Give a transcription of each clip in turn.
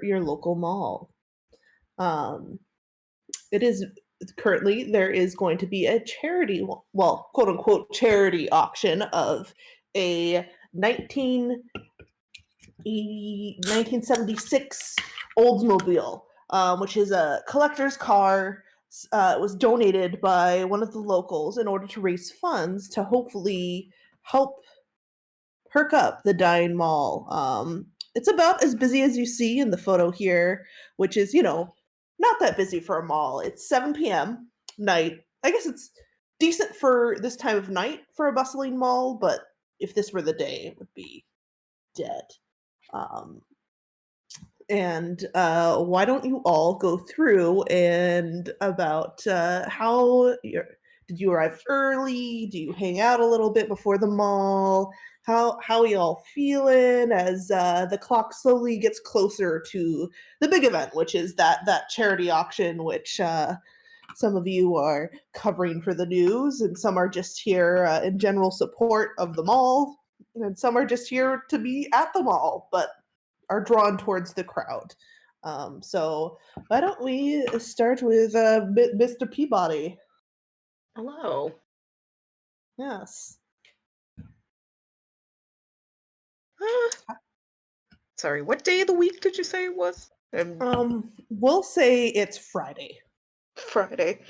your local mall. Um, it is currently there is going to be a charity, well, quote unquote charity auction of a 1976 Oldsmobile, which is a collector's car. It was donated by one of the locals in order to raise funds to hopefully help perk up the dying mall. It's about as busy as you see in the photo here, which is, not that busy for a mall. It's 7 p.m. night. I guess it's decent for this time of night for a bustling mall, but if this were the day, it would be dead. Um, and why don't you all go through and about did you arrive early? Do you hang out a little bit before the mall? How are y'all feeling as the clock slowly gets closer to the big event, which is that charity auction, which some of you are covering for the news, and some are just here in general support of the mall, and some are just here to be at the mall, but are drawn towards the crowd. So why don't we start with Mr. Peabody? Hello. Yes. Sorry, what day of the week did you say it was? We'll say it's Friday. Friday.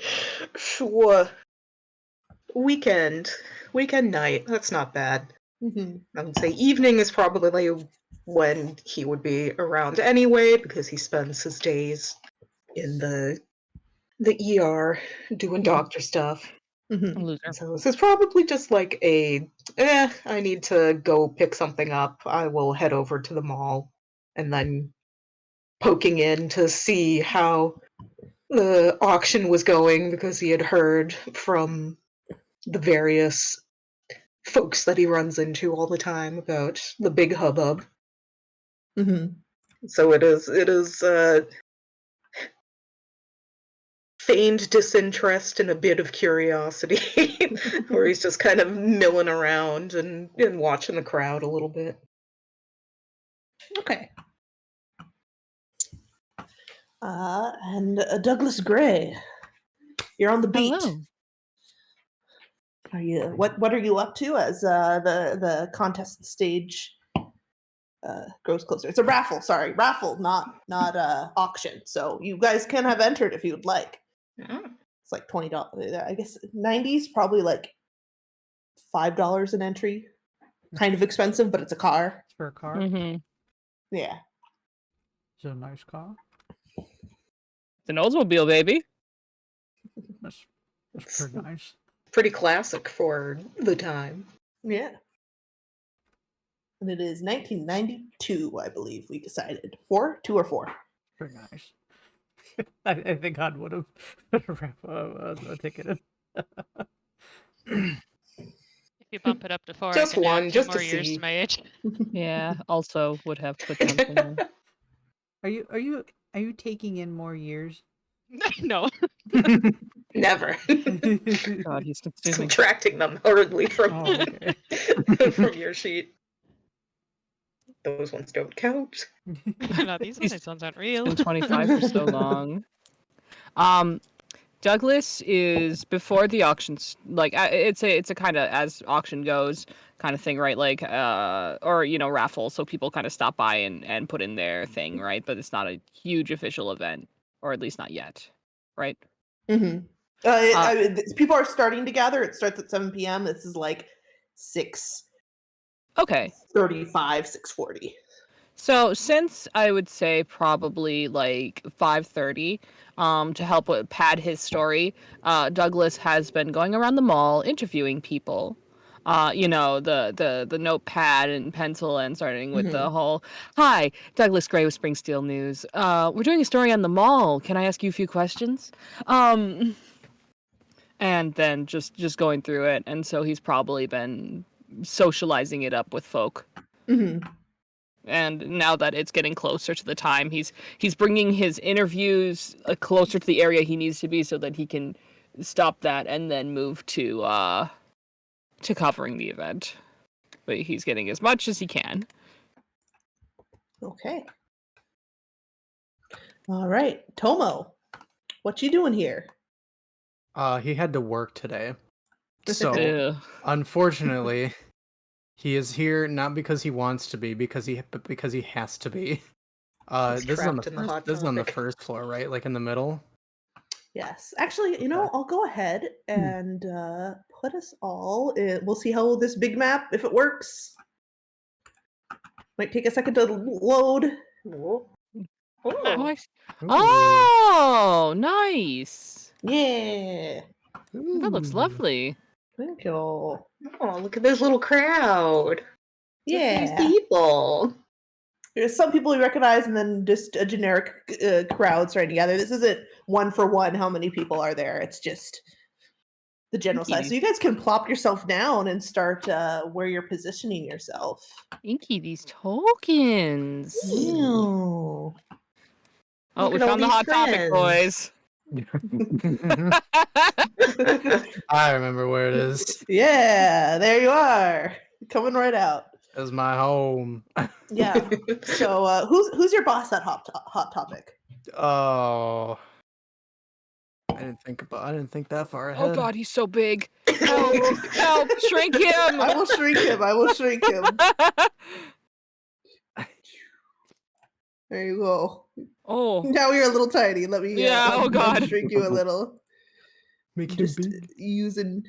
Sure. Weekend night. That's not bad. Mm-hmm. I would say evening is probably when he would be around anyway, because he spends his days in the ER doing doctor stuff. Mm-hmm. Loser. So this is probably just like I need to go pick something up. I will head over to the mall, and then poking in to see how the auction was going, because he had heard from the various folks that he runs into all the time about the big hubbub. Mm-hmm. So it is feigned disinterest and a bit of curiosity, where he's just kind of milling around and watching the crowd a little bit. Okay. And Douglas Gray, you're on the beat. Hello. Are you what are you up to as the contest stage grows closer? It's a raffle, sorry, raffle, not auction. So you guys can have entered if you'd like. Oh. It's like $20. I guess 90s probably like $5 an entry. Kind of expensive, but it's a car. It's for a car. Mm-hmm. Yeah. It's a nice car. It's an Oldsmobile, baby. That's pretty nice. Pretty classic for the time. Yeah. And it is 1992, I believe we decided. 2 or 4? Pretty nice. I think God would have put a ticket in. If you bump it up to 4, Just I can one, add 2 just more to years see. to my age. Yeah, also would have put something in. Are you taking in more years? No. Never. God, he's consuming. Subtracting them hurriedly from okay. from your sheet. Those ones don't count. No, these ones aren't real. Been 25 for so long. Douglas is before the auctions. Like it's a kind of as auction goes kind of thing, right? Like or raffle, so people kind of stop by and put in their thing, right? But it's not a huge official event, or at least not yet, right? Mm-hmm. People are starting to gather. It starts at 7 p.m. This is like 6:35, Okay. 6:40. So since I would say probably like 5:30, to help pad his story, Douglas has been going around the mall interviewing people. The notepad and pencil, and starting with the whole, "Hi, Douglas Gray with Spring Steel News. We're doing a story on the mall. Can I ask you a few questions?" And then just going through it, and so he's probably been socializing it up with folk. Mm-hmm. And now that it's getting closer to the time, he's bringing his interviews closer to the area he needs to be, so that he can stop that and then move to covering the event. But he's getting as much as he can. Okay. All right, Tomo, what you doing here? He had to work today. So, Ew. unfortunately, he is here not because he wants to be, but because he has to be. He's This is on the trapped in the first. hot This is on the topic. first floor, right? Like in the middle. Yes, actually, I'll go ahead and put us all in. We'll see how this big map, if it works. Might take a second to load. Whoa. Oh, Oh. oh, nice. Yeah, That looks Ooh. lovely. thank you. Oh, look at this little crowd. Look at these Yeah, people. there's some people we recognize, and then just a generic crowd starting together. This isn't one for one. How many people are there? It's just the general size. So you guys can plop yourself down and start where you're positioning yourself. Inky, these tokens. Ew. Oh, Look we at all found the these hot topic, boys. I remember where it is. Yeah, there you are, coming right out. It was my home. Yeah. So who's your boss at Hot Topic? Oh, I didn't think that far ahead. Oh God, he's so big. Help! Help! Shrink him! I will shrink him. I will shrink him. There you go. Oh, Now you're a little tiny. Let me Yeah, oh God. shrink you a little. Make him Just big. using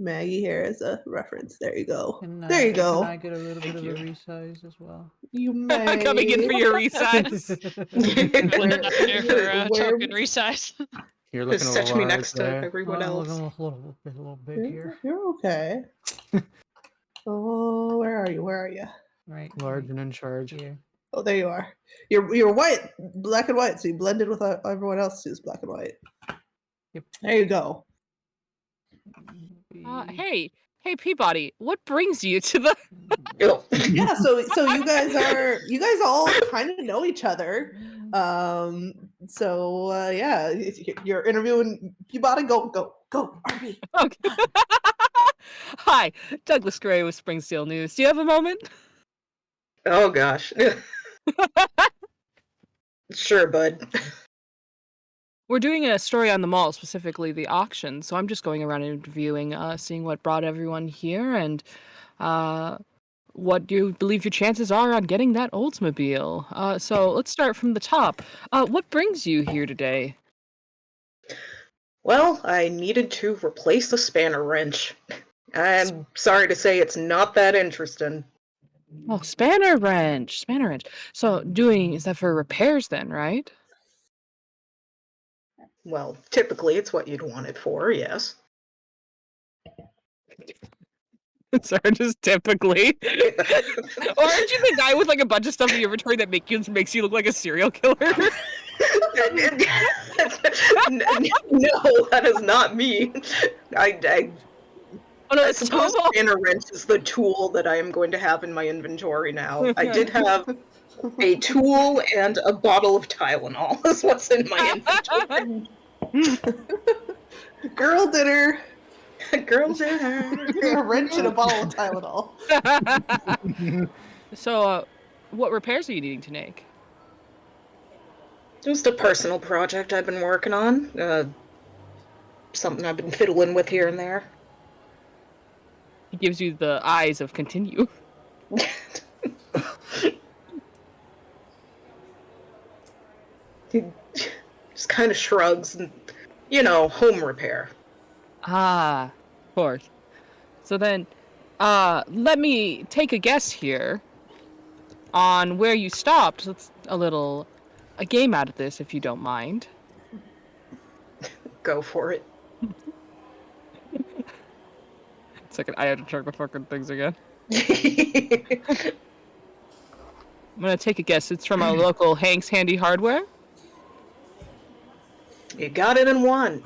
Maggie here as a reference. There you go. Can, There you go. Can I get a little bit Thank of you. a resize as well? You may coming in for your resize. Put it up there for Where- token resize. You're looking a Set little me large next to there. everyone I'm else. looking a little big here. You're okay. Oh, where are you? Where are you? Right. Large and in charge. Here. Oh, there you are. You're white, black and white, so you blended with everyone else who's black and white. Yep. There you go. Hey, Peabody, what brings you to the? Ew. Yeah, so you guys all kind of know each other. Yeah, you're interviewing Peabody. Go, RB. Okay. Hi, Douglas Gray with Springsteel News. Do you have a moment? Oh gosh. Sure, bud. We're doing a story on the mall, specifically the auction. So I'm just going around interviewing, seeing what brought everyone here and what you believe your chances are on getting that Oldsmobile. So let's start from the top. What brings you here today? Well, I needed to replace the spanner wrench. I'm sorry to say it's not that interesting. Oh, spanner wrench. So is that for repairs then, right? Well, typically it's what you'd want it for, yes. Sorry, just typically. Or aren't you the guy with like a bunch of stuff in your inventory that makes you look like a serial killer? No, that is not me. I Oh no, I it's suppose Tomoe. spanner wrench is the tool that I am going to have in my inventory now. I did have a tool and a bottle of Tylenol is what's in my inventory. Girl dinner. Girl dinner. A wrench and a bottle of Tylenol. So, what repairs are you needing to make? Just a personal project I've been working on. Something I've been fiddling with here and there. He gives you the eyes of continue. He just kind of shrugs and, home repair. Ah, of course. So then, let me take a guess here on where you stopped. Let's a game out of this, if you don't mind. Go for it. Second, I have to check the fucking things again. I'm gonna take a guess. It's from our local Hank's Handy Hardware. You got it in one.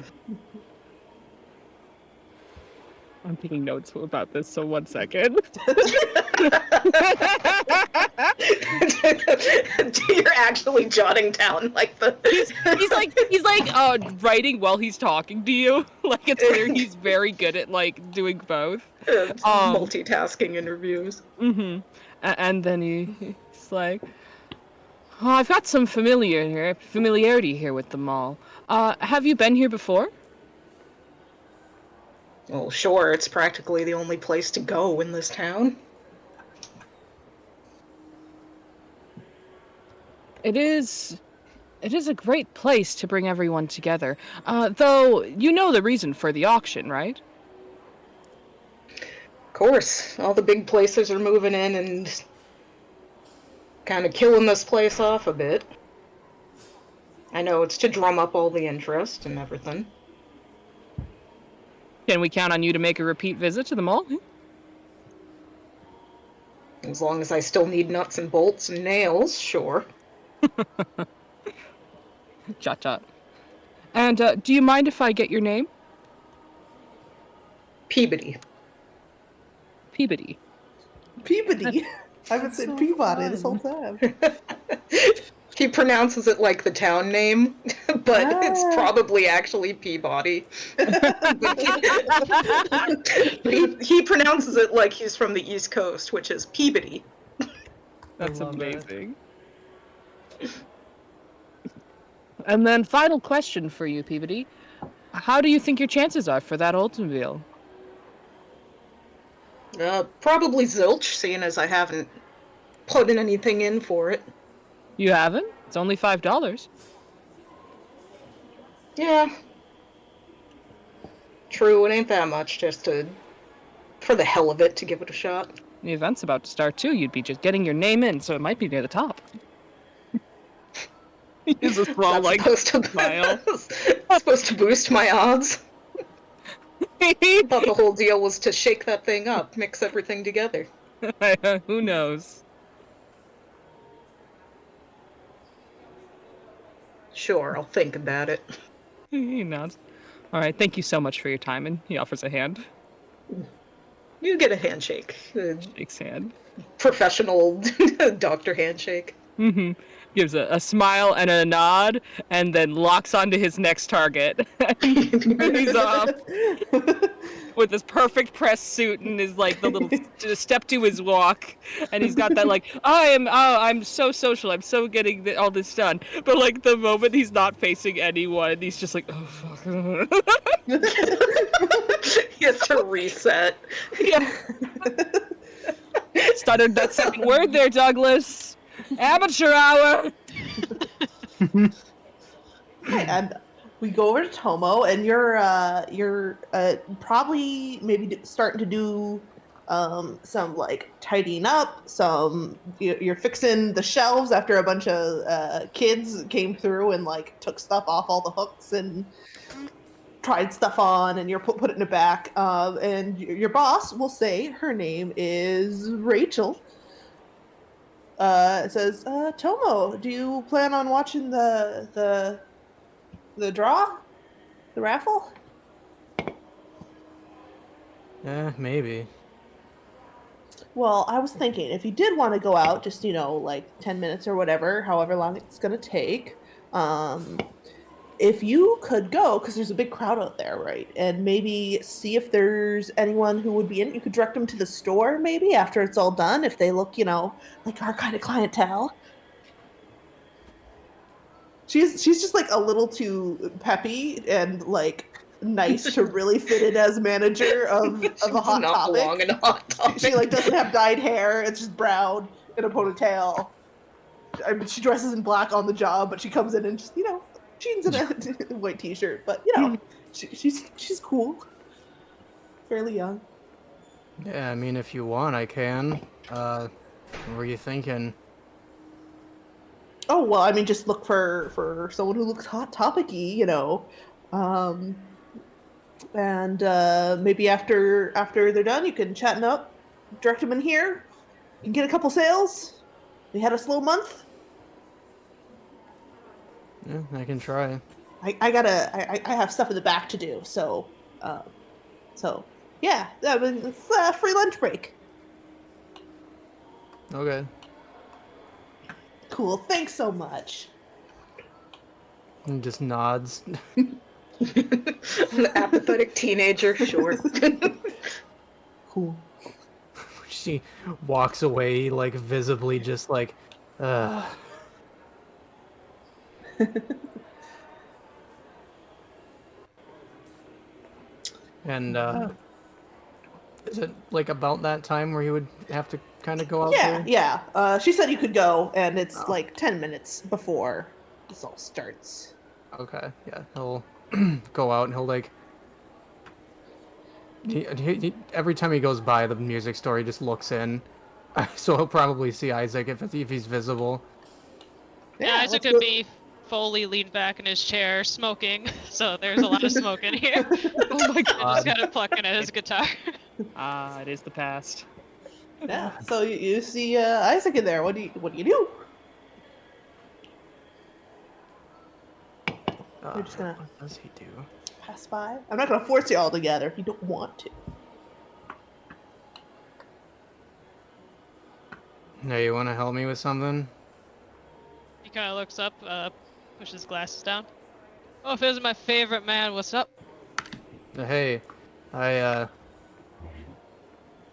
I'm taking notes about this, so 1 second. You're actually jotting down like the. He's like writing while he's talking to you. Like it's clear he's very good at like doing both. Multitasking interviews. Mm-hmm. And then he's like, Oh, I've got some familiarity here with the mall. Have you been here before? Well, sure, it's practically the only place to go in this town. It is a great place to bring everyone together. Though you know the reason for the auction, right? Of course, all the big places are moving in and kind of killing this place off a bit. I know it's to drum up all the interest and everything. Can we count on you to make a repeat visit to the mall? As long as I still need nuts and bolts and nails, sure. Jot jot. And do you mind if I get your name? Peabody. Peabody. Peabody. I haven't said so Peabody this whole fun. time. He pronounces it like the town name, but it's Ah. probably actually Peabody. he pronounces it like he's from the East Coast, which is Peabody. That's love it. amazing. And then final question for you, Peabody. How do you think your chances are for that Oldsmobile? Probably zilch, seeing as I haven't put anything in for it. You haven't? It's only $5. Yeah. True, it ain't that much, just for the hell of it, to give it a shot. The event's about to start too. You'd be just getting your name in, so it might be near the top. He's a small, like, smile. supposed to boost my odds. I thought the whole deal was to shake that thing up, mix everything together. Who knows? Sure, I'll think about it. He nods. All right, thank you so much for your time, and he offers a hand. You get a handshake. Shakes hand. Professional doctor handshake. Mm-hmm. Gives a smile and a nod, and then locks onto his next target. And he's off with his perfect press suit and his like the little step to his walk, and he's got that like I'm so social, I'm so getting all this done. But like the moment he's not facing anyone, he's just like, oh fuck. He has to reset. Yeah. Stuttered that second word there, Douglas. Amateur hour. And we go over to Tomoe, and you're probably maybe starting to do some like tidying up. You're fixing the shelves after a bunch of kids came through and like took stuff off all the hooks and tried stuff on, and you're putting it back. And your boss will say her name is Rachel. It says, Tomo, do you plan on watching the draw? The raffle? Maybe. Well, I was thinking if you did want to go out, just, like 10 minutes or whatever, however long it's going to take, if you could go, because there's a big crowd out there, right? And maybe see if there's anyone who would be in. You could direct them to the store, maybe, after it's all done, if they look, like our kind of clientele. She's just, like, a little too peppy and, like, nice to really fit in as manager of a Hot Not Topic. belong in a Hot Topic. She, like, doesn't have dyed hair. It's just brown in a ponytail. I mean, she dresses in black on the job, but she comes in and just, jeans and a white t-shirt, but she's cool, fairly young. Yeah, I mean, if you want, I can. What were you thinking? Oh well, I mean, just look for someone who looks Hot Topic-y, and maybe after they're done, you can chat them up, direct them in here. You can get a couple sales. We had a slow month. Yeah, I can try. I have stuff in the back to do, so yeah, I mean, it's a free lunch break. Okay. Cool, thanks so much. And just nods. An apathetic teenager, sure. Cool. She walks away, like, visibly just like, And is it like about that time where you would have to kind of go out Yeah, there? yeah. She said you could go, and it's Oh. like 10 minutes before this all starts. Okay, yeah, he'll go out and he'll like every time he goes by the music store, he just looks in, so he'll probably see Isaac if he's visible. Yeah, Isaac let's could go. be fully leaned back in his chair smoking, so there's a lot of smoke in here. Oh my And just god. kind of plucking at his guitar. Ah, it is the past. Yeah, so you see Isaac in there. What do you do? You're just gonna What does he do? pass by? I'm not gonna force you all together if you don't want to. Hey, you want to help me with something? He kind of looks up, pushes his glasses down. Oh, if is my favorite man, what's up? Hey, I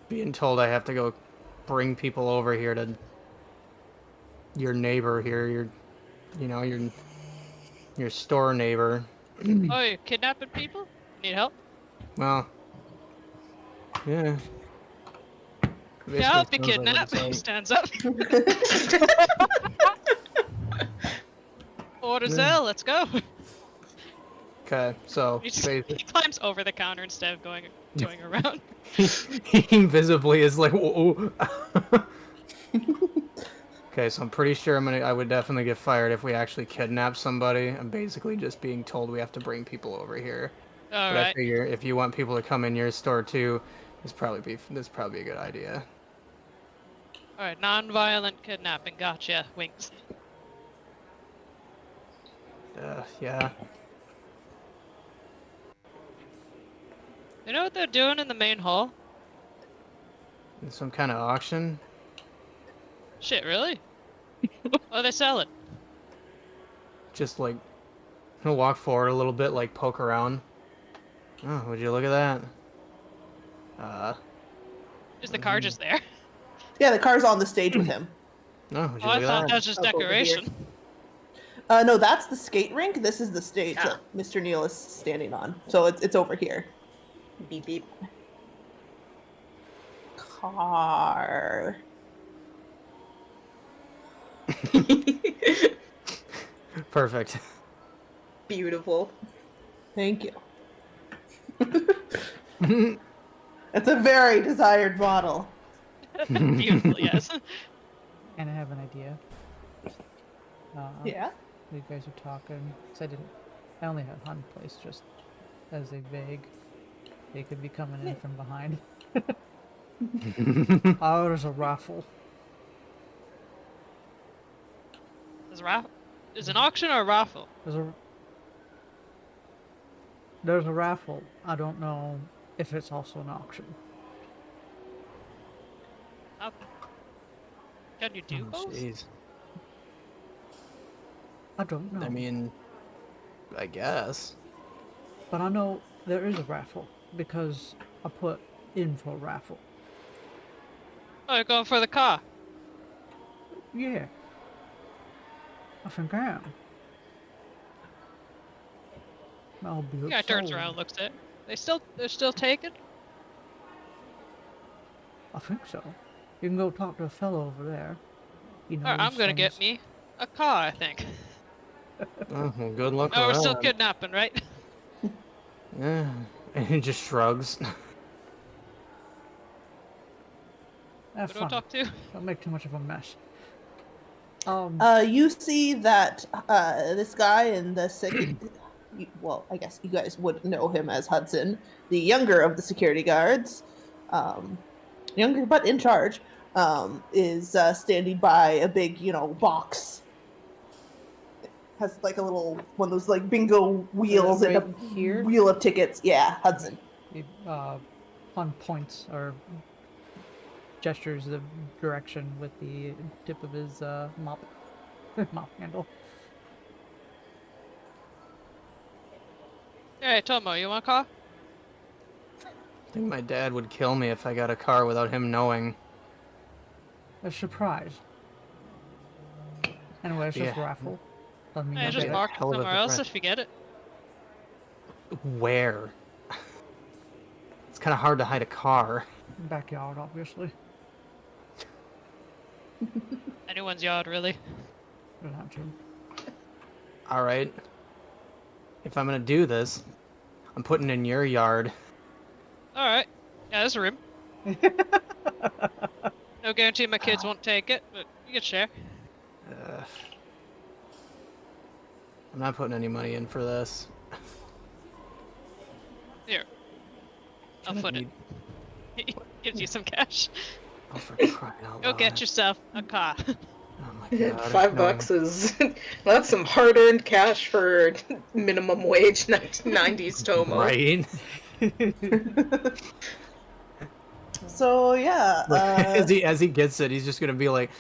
being told I have to go bring people over here to your neighbor here, your store neighbor. Oh, you're kidnapping people? Need help? Well, yeah. Yeah, I'll be Basically sounds like what kidnapped. He it's stands up. Orders Yeah. L, let's go. Okay, so He climbs over the counter instead of going around. he visibly is like, whoa. Okay, so I'm pretty sure I would definitely get fired if we actually kidnap somebody. I'm basically just being told we have to bring people over here. But I Alright. figure if you want people to come in your store too, this probably a good idea. Alright, non-violent kidnapping, gotcha. Winks. Yeah. You know what they're doing in the main hall? Some kind of auction? Shit, really? What are they selling? Just like, he'll walk forward a little bit, like poke around. Oh, would you look at that? Is the car just there? Yeah, the car's on the stage with him. Oh, would you Oh, I look thought at that was just Up over here. decoration. No, that's the skate rink. This is the stage Ah. that Mr. Neal is standing on. So it's over here. Beep beep. Car. that? Perfect. Beautiful. Thank you. It's a very desired model. Beautiful, yes. And I have an idea. Yeah. You guys are talking. I only have Hunt Place just as a vague. They could be coming in from behind. Oh, there's a raffle. Is an auction or a raffle? There's a raffle. I don't know if it's also an auction. Can you do both? Jeez. I don't know. I mean, I guess. But I know there is a raffle because I put in for a raffle. Oh, you're going for the car. Yeah. I think I am. I'll be Yeah, turns upsold. around, looks at it. They're still taken? I think so. You can go talk to a fellow over there. He knows Alright, I'm gonna get things. me a car, I think. Oh, well, good luck No, we're with still that. kidnapping, right? Yeah. And he just shrugs. That's Who do I fine. talk to? Don't make too much of a mess. You see that this guy in the second, well, I guess you guys would know him as Hudson, the younger of the security guards, younger but in charge, is standing by a big, box. Has like a little one of those like bingo wheels and a right here? wheel of tickets. Yeah, Hudson. He, on points or gestures the direction with the tip of his mop handle. Hey, Tomoe, you want a car? I think my dad would kill me if I got a car without him knowing. A surprise. Anyway, it's just Yeah. raffle. Doesn't mean Hey, you'll just get park it hell of a somewhere else surprise. if you get it. Where? It's kind of hard to hide a car. it. Backyard, obviously. Anyone's yard, really. Don't have to. All right. If I'm gonna do this, I'm putting in your yard. Alright. Yeah, there's a room. No guarantee my kids won't take it, but you can share. I'm not putting any money in for this. Here. I'll Shouldn't foot it. need- Gives you some cash. Oh, for crying out Go loud. get yourself a car. Oh my god. $5 is that's some hard-earned cash for minimum wage 1990s Tomoe. Right? So yeah, as he gets it, he's just gonna be like,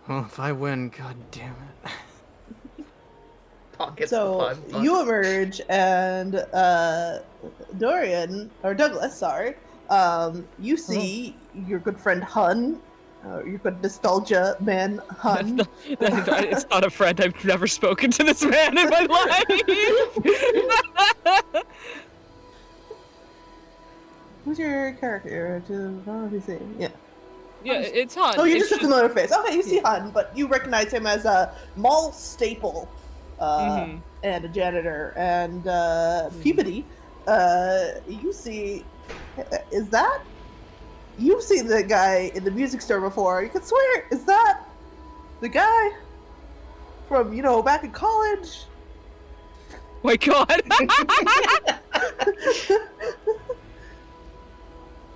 "Oh, if I win, god damn it." Pockets so the $5. you emerge, and Douglas, sorry, you see your good friend Hun, your good nostalgia man Hun. It's not a friend. I've never spoken to this man in my life. Who's your character? I don't know if you see. Yeah. Yeah, it's hot. Oh, you're It's just a familiar face. Okay, you see Hun, but you recognize him as a mall staple and a janitor. And Peabody, you see, is that? You've seen the guy in the music store before. You could swear, is that the guy from, back in college? my god.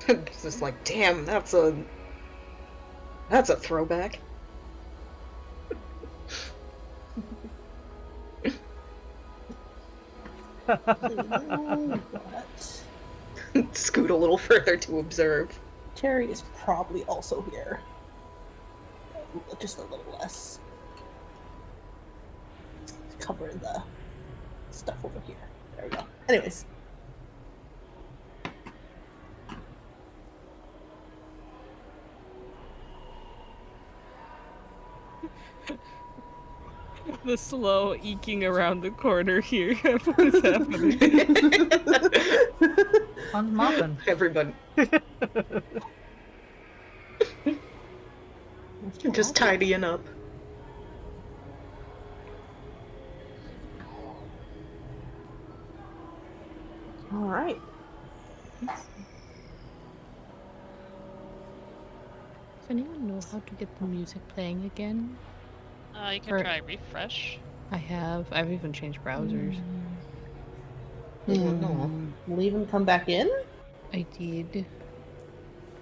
It's just like, damn, that's a throwback. Scoot a little further to observe. Terry is probably also here. Just a little less. Cover the stuff over here. There we go. Anyways. The slow eking around the corner here. What is happening? Hun's mopping. Everybody. Just tidying up. All right. Does anyone know how to get the music playing again? You can try refresh. I've even changed browsers. Leave and come back in? I did.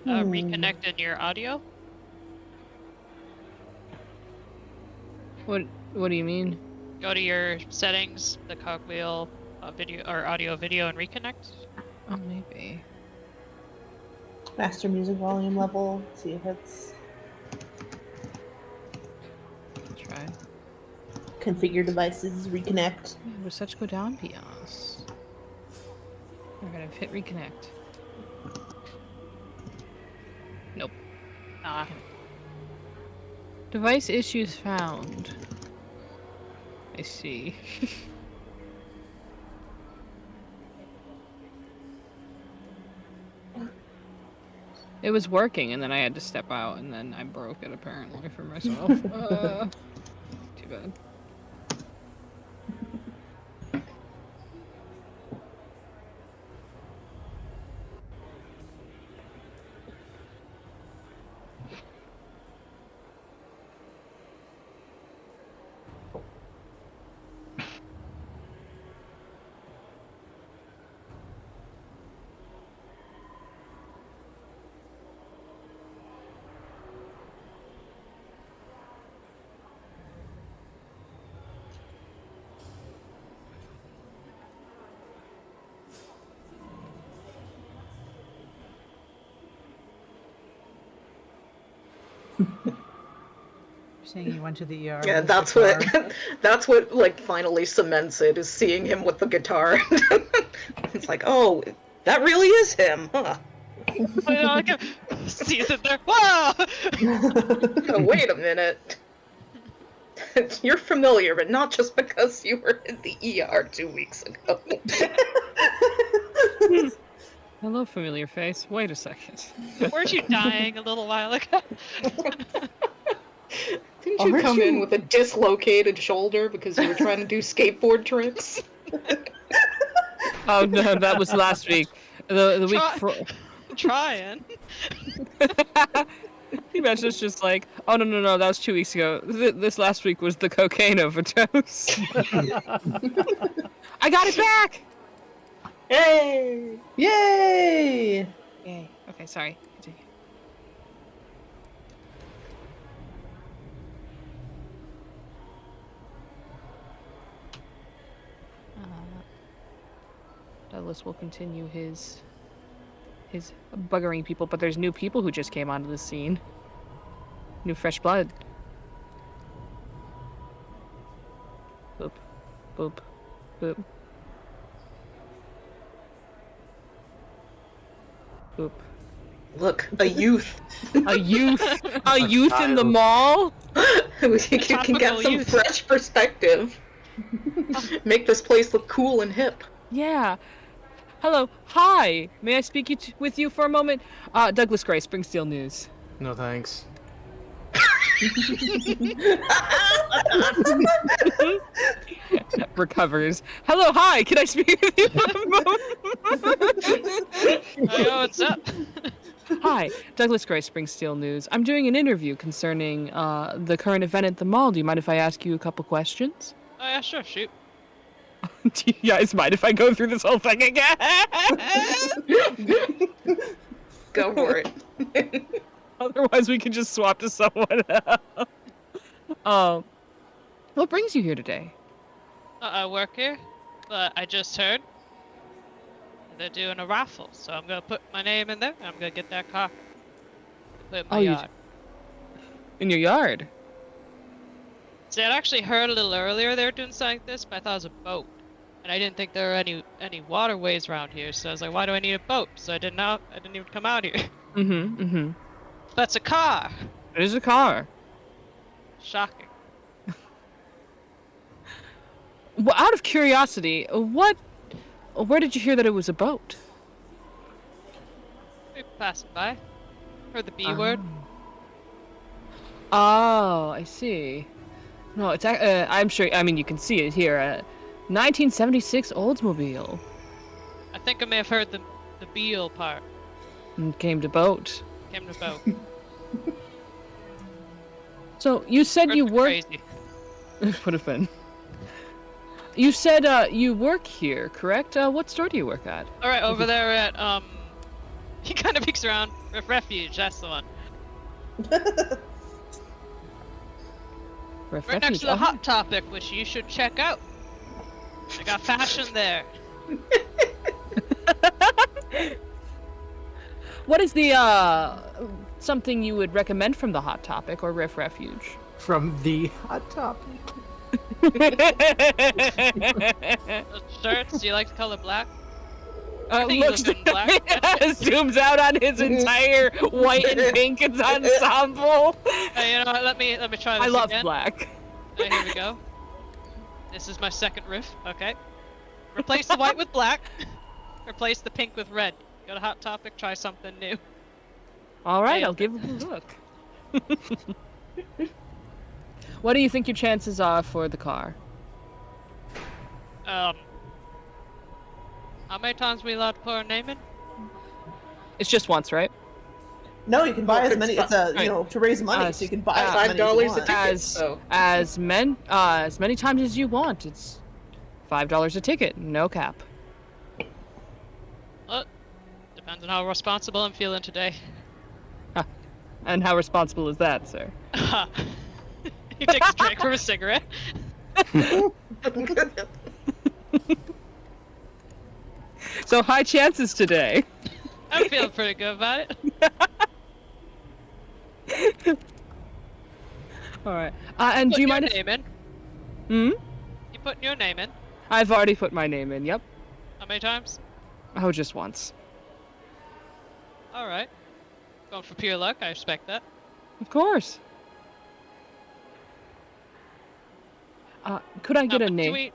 Reconnect in your audio. What do you mean? Go to your settings, the cogwheel, video or audio, video, and reconnect. Oh, maybe. Master music volume level. See if it's Try. configure devices, reconnect. Yeah, we're such go down pias. We're gonna hit reconnect. Nope. Ah. Device issues found. I see. It was working, and then I had to step out, and then I broke it apparently for myself. Too bad. You're saying he went to the ER. Yeah, with his that's guitar. what that's what like finally cements it, is seeing him with the guitar. It's like, oh, that really is him, huh? I can see it there. Whoa! Oh, wait a minute. You're familiar, but not just because you were in the ER 2 weeks ago. Hello, familiar face. Wait a second. Weren't you dying a little while ago? Didn't you Aren't come in you- with a dislocated shoulder because you were trying to do skateboard tricks? Oh no, that was last week. The week Try- before. Trying. Imagine it's just like, oh no, that was 2 weeks ago. This last week was the cocaine overdose. I got it back. Hey! Yay! Yay. Okay, sorry. Continue. Douglas will continue his buggering people, but there's new people who just came onto the scene. New fresh blood. Boop. Boop. Boop. Boop. Look, a youth. A youth in the child. mall? You can get Topical some youth. fresh perspective. Make this place look cool and hip. Yeah. Hello. Hi. May I speak with you for a moment? Douglas Gray, Springsteel News. No thanks. Recovers. Hello. Hi. Can I speak with you for a moment? Oh, what's up? Hi. Douglas Gray, Springsteel News. I'm doing an interview concerning the current event at the mall. Do you mind if I ask you a couple questions? Oh yeah, sure, shoot. Do you guys mind if I go through this whole thing again? Go for it. Otherwise, we can just swap to someone else. What brings you here today? I work here, but I just heard they're doing a raffle, so I'm gonna put my name in there. And I'm gonna get that car. Put it in my yard. In your yard? See, I'd actually heard a little earlier they were doing something like this, but I thought it was a boat, and I didn't think there were any waterways around here. So I was like, why do I need a boat? So I didn't even come out here. Mm-hmm. That's a car. It is a car. Shocking. Well, out of curiosity, where did you hear that it was a boat? We passing by. Heard the B word. Oh, I see. No, it's I'm sure. I mean, you can see it here. 1976 Oldsmobile. I think I may have heard the Beal part. And came to boat. Came to boat. So you said you work. Crazy. Would have been. You said you work here, correct? What store do you work at? All right, over there at he kind of peeks around. Refuge. That's the one. Right next to the Hot Topic, which you should check out. I got fashion there. What is the something you would recommend from the Hot Topic or Riff Refuge? From the Hot Topic. Those shirts. Do you like the color black? I think Looks you look in black. zooms out on his entire white and pink ensemble. Hey, you know what? Let me try this I love again. black. Here we go. This is my second riff. Okay. Replace the white with black. Replace the pink with red. Got a Hot Topic? Try something new. All right, Hey. I'll give it a look. What do you think your chances are for the car? How many times are we allowed to put our name in? It's just once, right? No, you can buy Well, as many. It's to raise money, so you can buy as many as you $5 a want. ticket. So As many times as you want. It's $5 a ticket, no cap. Well, depends on how responsible I'm feeling today. And how responsible is that, sir? He takes a drink from a cigarette. So high chances today. I'm feeling pretty good about it. All right. And do you mind if... name in? Hmm? You putting your name in? I've already put my name in, yep. How many times? Oh, just once. Alright. Going for pure luck, I respect that. Of course. Could I get a name?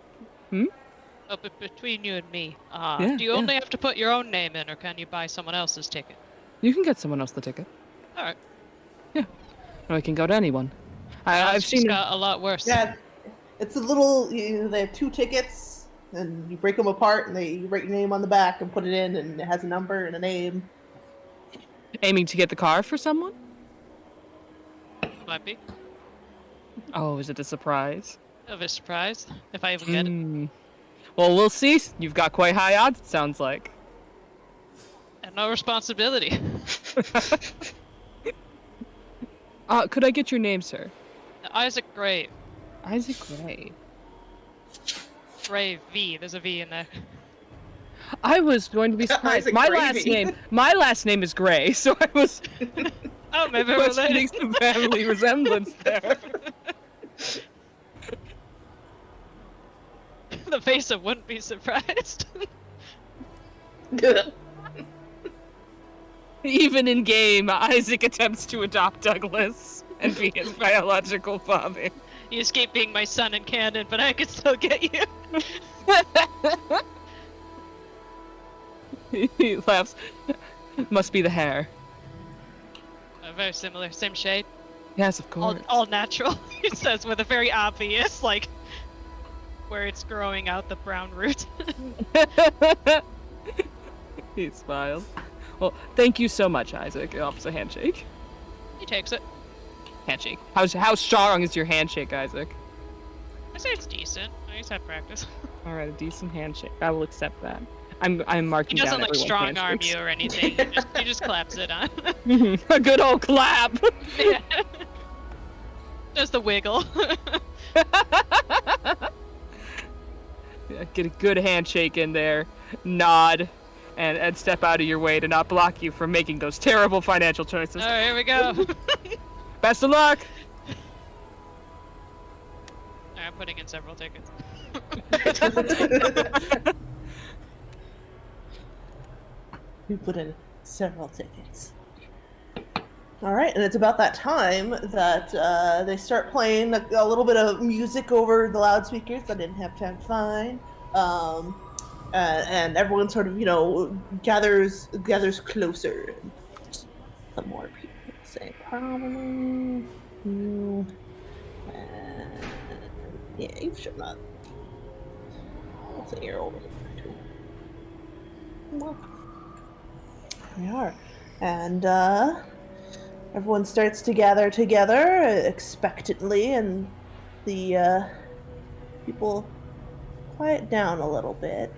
But between you and me, Yeah, do you only have to put your own name in, or can you buy someone else's ticket? You can get someone else the ticket. All right. Or I can go to anyone. I've I've seen. got a lot worse. Yeah, it's a little. They have 2 tickets, and you break them apart, and you write your name on the back and put it in, and it has a number and a name. Aiming to get the car for someone? Might be. Oh, is it a surprise? Of a surprise, if I even get it. Well, we'll see. You've got quite high odds, it sounds like. And no responsibility. Could I get your name, sir? Isaac Gray. Isaac Gray. Gray V. There's a V in there. I was going to be surprised. Isaac My Gravy. last name is Gray, so I was Oh, maybe we're questioning related. some family resemblance there. The face of wouldn't be surprised. Even in game, Isaac attempts to adopt Douglas and be his biological father. You escaped being my son in canon, but I could still get you. He laughs. Must be the hair. Very similar, same shade. Yes, of course. All natural, he says, with a very obvious, like, where it's growing out the brown root. He smiles. Well, thank you so much, Isaac. He offers a handshake. He takes it. Handshake. How strong is your handshake, Isaac? I say it's decent. I just had practice. All right, a decent handshake. I will accept that. I'm marking He down doesn't like everyone's strong arm handshakes. you or anything. He just claps it on. A good old clap. Yeah. Just the wiggle. Yeah, get a good handshake in there, nod, and step out of your way to not block you from making those terrible financial choices. Alright, here we go. Best of luck! Alright, I'm putting in several tickets. We put in several tickets. All right, and it's about that time that they start playing a little bit of music over the loudspeakers that I didn't have time to find. And everyone sort of, gathers closer. Some more people say probably. Yeah, you've shown up. I'll say you're over here too. Well, we are, and everyone starts to gather together expectantly, and the people quiet down a little bit.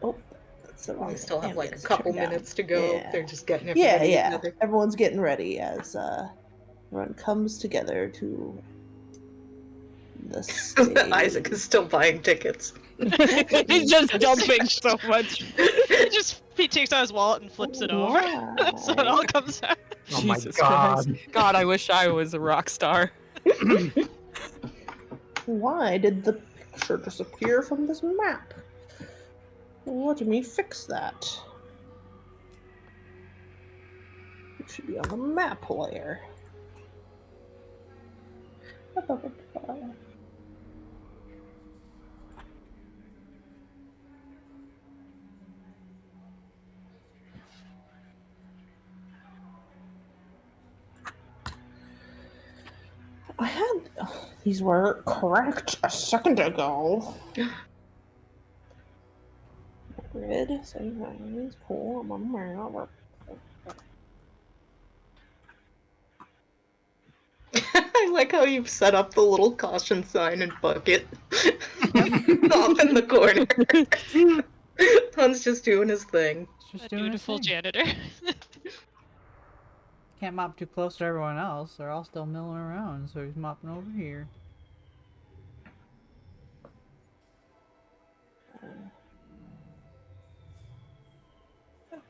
Oh, that's the wrong. We still have like a ambient couple turned down. minutes to go. Yeah. They're just getting everybody together. Everyone's getting ready as everyone comes together to the stage. Isaac is still buying tickets. He's just dumping so much. He takes out his wallet and flips it over. So it all comes out. Oh my Jesus God. Christ. God, I wish I was a rock star. Why did the picture disappear from this map? Let me fix that. It should be on the map layer. These were correct a second ago. Red, saying cool. I'm on my I like how you've set up the little caution sign and bucket off in the corner. Hun's just doing his thing. It's just A doing his dutiful thing. janitor. Can't mop too close to everyone else. They're all still milling around, so he's mopping over here.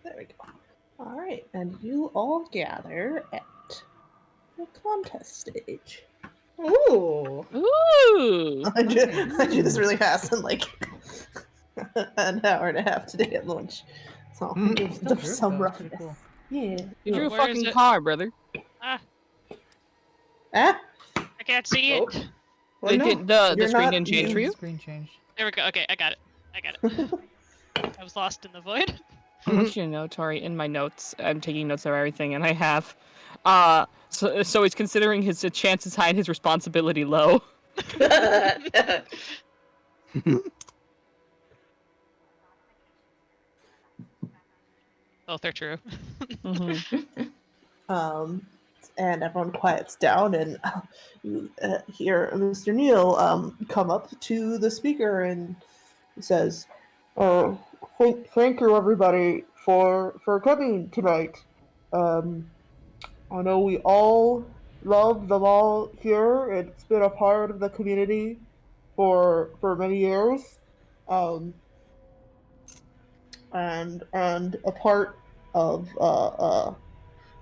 There we go. All right, and you all gather at the contest stage. Ooh. Ooh! I do this really fast in like an hour and a half today at lunch. So there's some That was pretty roughness. cool. Yeah. You drew a Where is fucking it? car, brother. Ah, Ah, I can't see it. Oh. Well, no. The You're screen not- didn't change for you? Screen changed. There we go. Okay, I got it. I was lost in the void. I want you to know, Tori, in my notes, I'm taking notes of everything, and I have. So he's considering his chances high and his responsibility low. Both are true. And everyone quiets down, and you hear Mr. Neal come up to the speaker, and he says, "Thank you, everybody, for coming tonight. I know we all love the mall here. It's been a part of the community for many years, and a part of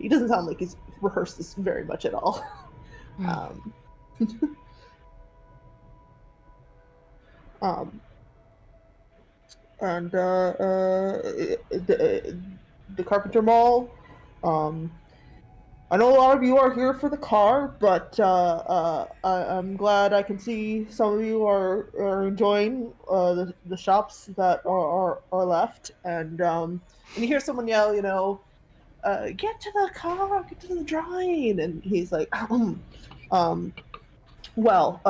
he doesn't sound like he's rehearsed this very much at all. And the Carpenter Mall. I know a lot of you are here for the car, but I'm glad I can see some of you are enjoying the shops that are left. And you hear someone yell, get to the car, get to the drawing, and he's like, well,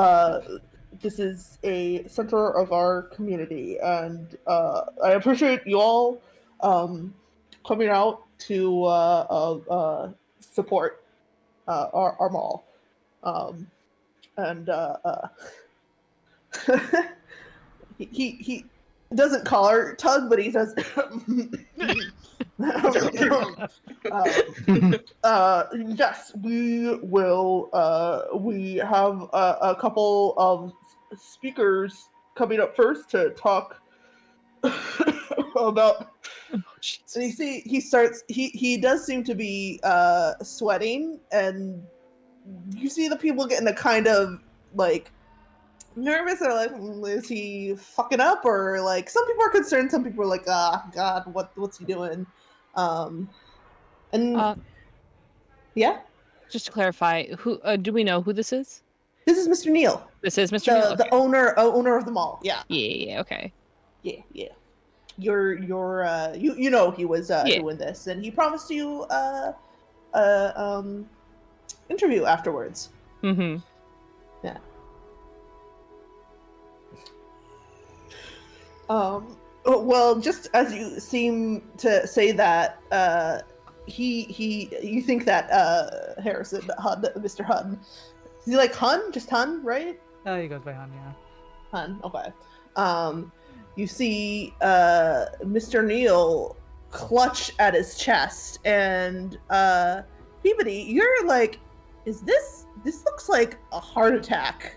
this is a center of our community, and I appreciate you all coming out to support our mall. And he doesn't collar tug, but he says, yes, we will. We have a couple of speakers coming up first to talk about. And you see, he does seem to be sweating, and you see the people getting a kind of like nervous, or like, is he fucking up, or like some people are concerned, some people are like, god, what's he doing? Yeah, Just to clarify, who do we know who this is? this is Mr. Neal. This is Mr. Neal? The owner of the mall. Yeah, Okay. yeah. You know he was doing this, and he promised you interview afterwards. Mm-hmm. Yeah. Well, just as you seem to say that, you think that Harrison, Mr. Hun, is he like Hun? Just Hun, right? Oh, he goes by Han, yeah. Hun, okay. You see Mr. Neal clutch at his chest, and Peabody, you're like, this looks like a heart attack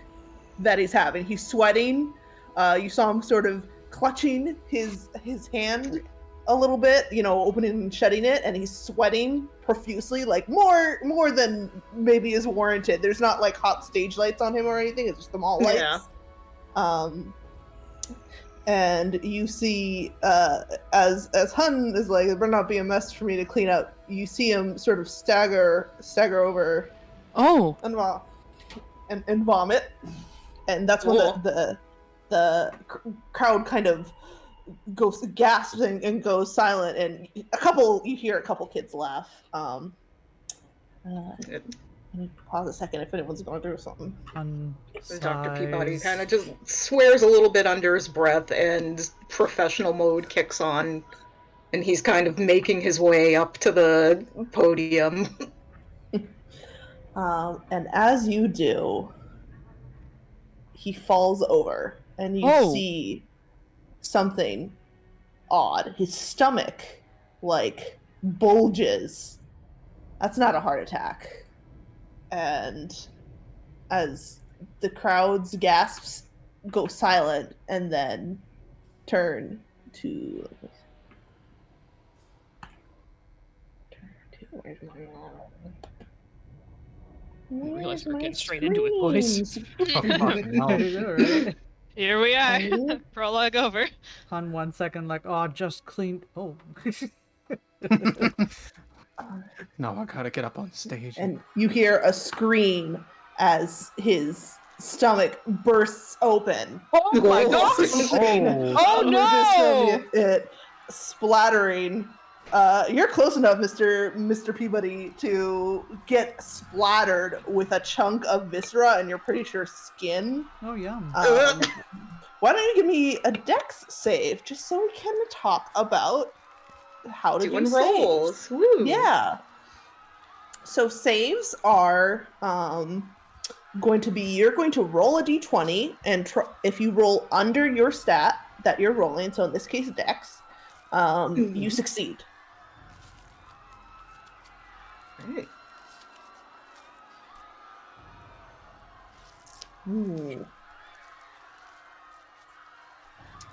that he's having. He's sweating. You saw him sort of clutching his hand a little bit, opening and shutting it, and he's sweating profusely, like more than maybe is warranted. There's not like hot stage lights on him or anything, it's just the mall lights. Yeah. And you see as Hun is like, it better not be a mess for me to clean up, you see him sort of stagger over and vomit, and that's when the crowd kind of gasps and goes silent, and you hear a couple kids laugh. Let me pause a second if anyone's going through something. Dr. Peabody kind of just swears a little bit under his breath, and professional mode kicks on, and he's kind of making his way up to the podium. And as you do, he falls over, and you see something odd. His stomach, like, bulges. That's not a heart attack. And as the crowd's gasps go silent and then turn to where's my I realize we're getting straight into it, boys. Here we are. Prologue over. Han 1 second, like, just cleaned. Oh. No, I gotta get up on stage. And you hear a scream as his stomach bursts open. Oh my gosh! Oh Just from no! it splattering. You're close enough, Mr. Peabody, to get splattered with a chunk of viscera and you're pretty sure skin. Oh, yum. Why don't you give me a dex save just so we can talk about how to Doing do rolls. saves. Woo. Yeah. So saves are going to be, you're going to roll a d20 and if you roll under your stat that you're rolling, so in this case dex, you succeed. Right. Ooh.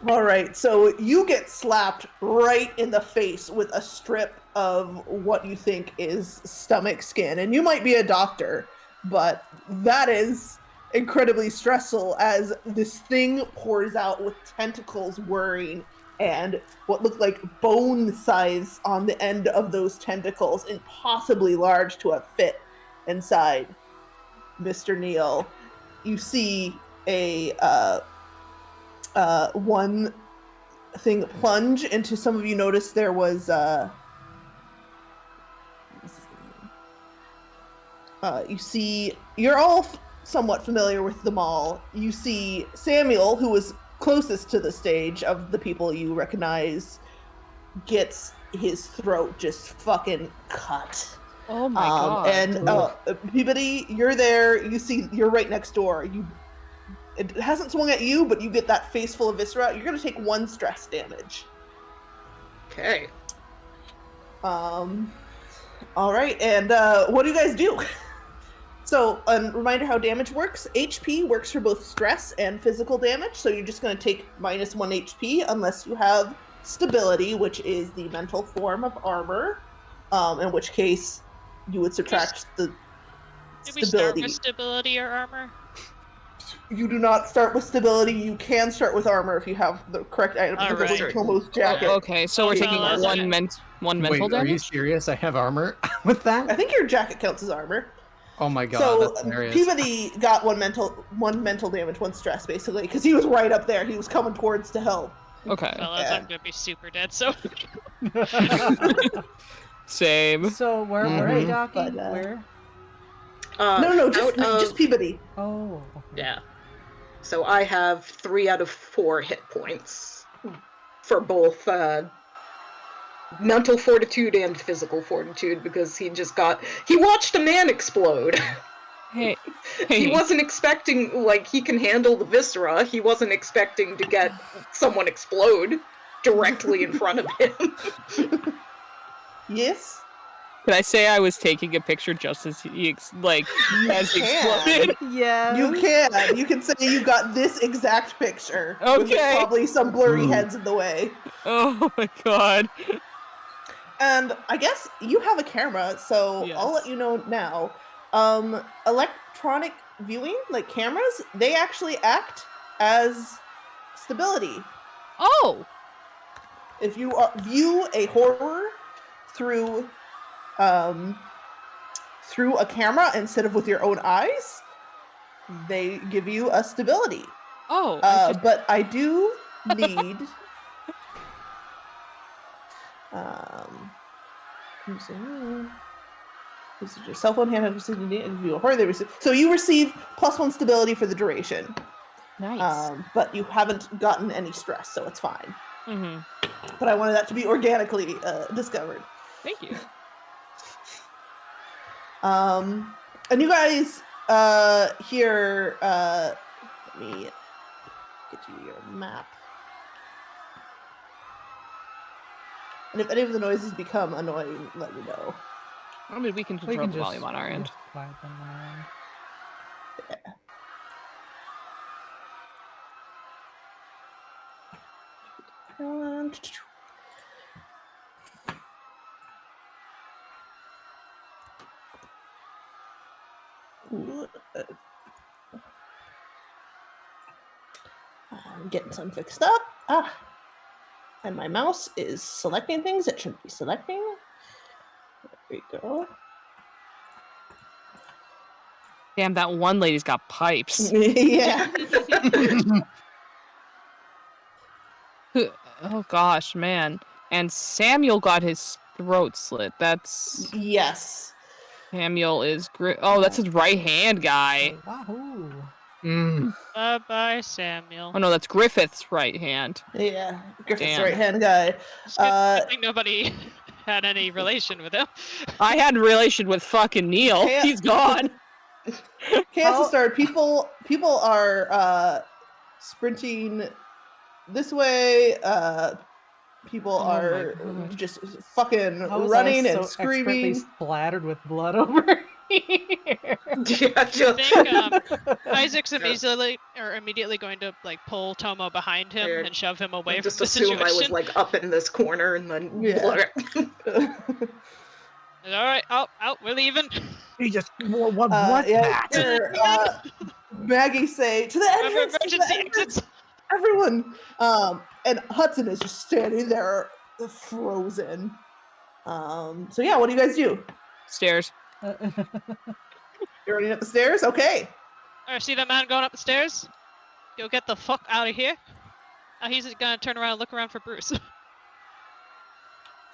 All right, so you get slapped right in the face with a strip of what you think is stomach skin, and you might be a doctor, but that is incredibly stressful as this thing pours out with tentacles whirring and what look like bone size on the end of those tentacles, impossibly large to have fit inside Mr. Neal. You see a one thing plunge into, some of you noticed there was you see, you're all somewhat familiar with the mall. You see Samuel, who was closest to the stage of the people you recognize, gets his throat just fucking cut. Oh my god! And Peabody, you're there. You see, you're right next door. It hasn't swung at you, but you get that face full of viscera. You're gonna take 1 stress damage. Okay. All right, and what do you guys do? So, a reminder how damage works. HP works for both stress and physical damage, so you're just gonna take -1 HP unless you have stability, which is the mental form of armor, in which case you would subtract the Did we start with stability or armor? You do not start with stability. You can start with armor if you have the correct item. All Because right. Tomoe's jacket. Okay, so we're Okay. taking one mental Wait, are you damage. serious? I have armor with that? I think your jacket counts as armor. Oh my god, So that's hilarious. Peabody got one mental damage, 1 stress, basically, because he was right up there. He was coming towards to help. Okay. Fellas, Yeah. I'm gonna be super dead, so Same. So where are we Mhm. docking? But, Where? No, just out just of- Peabody. Oh. Okay. Yeah. So I have 3 out of 4 hit points for both mental fortitude and physical fortitude because he watched a man explode. Hey. He wasn't expecting, like, he can handle the viscera. He wasn't expecting to get someone explode directly in front of him. Yes. Can I say I was taking a picture just as he exploded? Yeah. You can. You can say you got this exact picture. With Okay. probably some blurry Ooh. heads in the way. Oh my god. And I guess you have a camera, so I'll let Yes. you know now. Electronic viewing, like cameras, they actually act as stability. Oh. If you view a horror through a camera instead of with your own eyes, they give you a stability. Oh. But I do need this is your cell phone hand view a horror they receive. So you receive +1 stability for the duration. Nice. But you haven't gotten any stress, so it's fine. Mm-hmm. But I wanted that to be organically discovered. Thank you. And you guys here, let me get you your map. And if any of the noises become annoying, let me know. I mean, we can control the volume on our end. Quiet them on our end. I'm getting some fixed up. And my mouse is selecting things it shouldn't be selecting. There we go. Damn, that one lady's got pipes. Yeah. Oh gosh, man. And Samuel got his throat slit. That's Yes. Samuel is oh, that's his right hand guy. Wahoo! Bye, Samuel. Oh no, that's Griffith's right hand. Yeah. Griffith's Damn. right-hand guy. Good thing nobody had any relation with him. I had a relation with fucking Neil. Yeah. He's gone. Chaos has started. People are sprinting this way. People Oh my are God. just fucking How was running I and so expertly screaming. splattered with blood over here? Yeah, I just think Isaac's immediately going to like pull Tomoe behind him Weird. and shove him away just from the assume situation. I was like up in this corner and then Yeah. All right, out, we're leaving. He just what's Yeah, that? here, Maggie say to the entrance, to the Emergency entrance, exits. everyone. And Hudson is just standing there, frozen. So yeah, what do you guys do? Stairs. You're running up the stairs. Okay. See that man going up the stairs? Go get the fuck out of here. He's gonna turn around and look around for Bruce.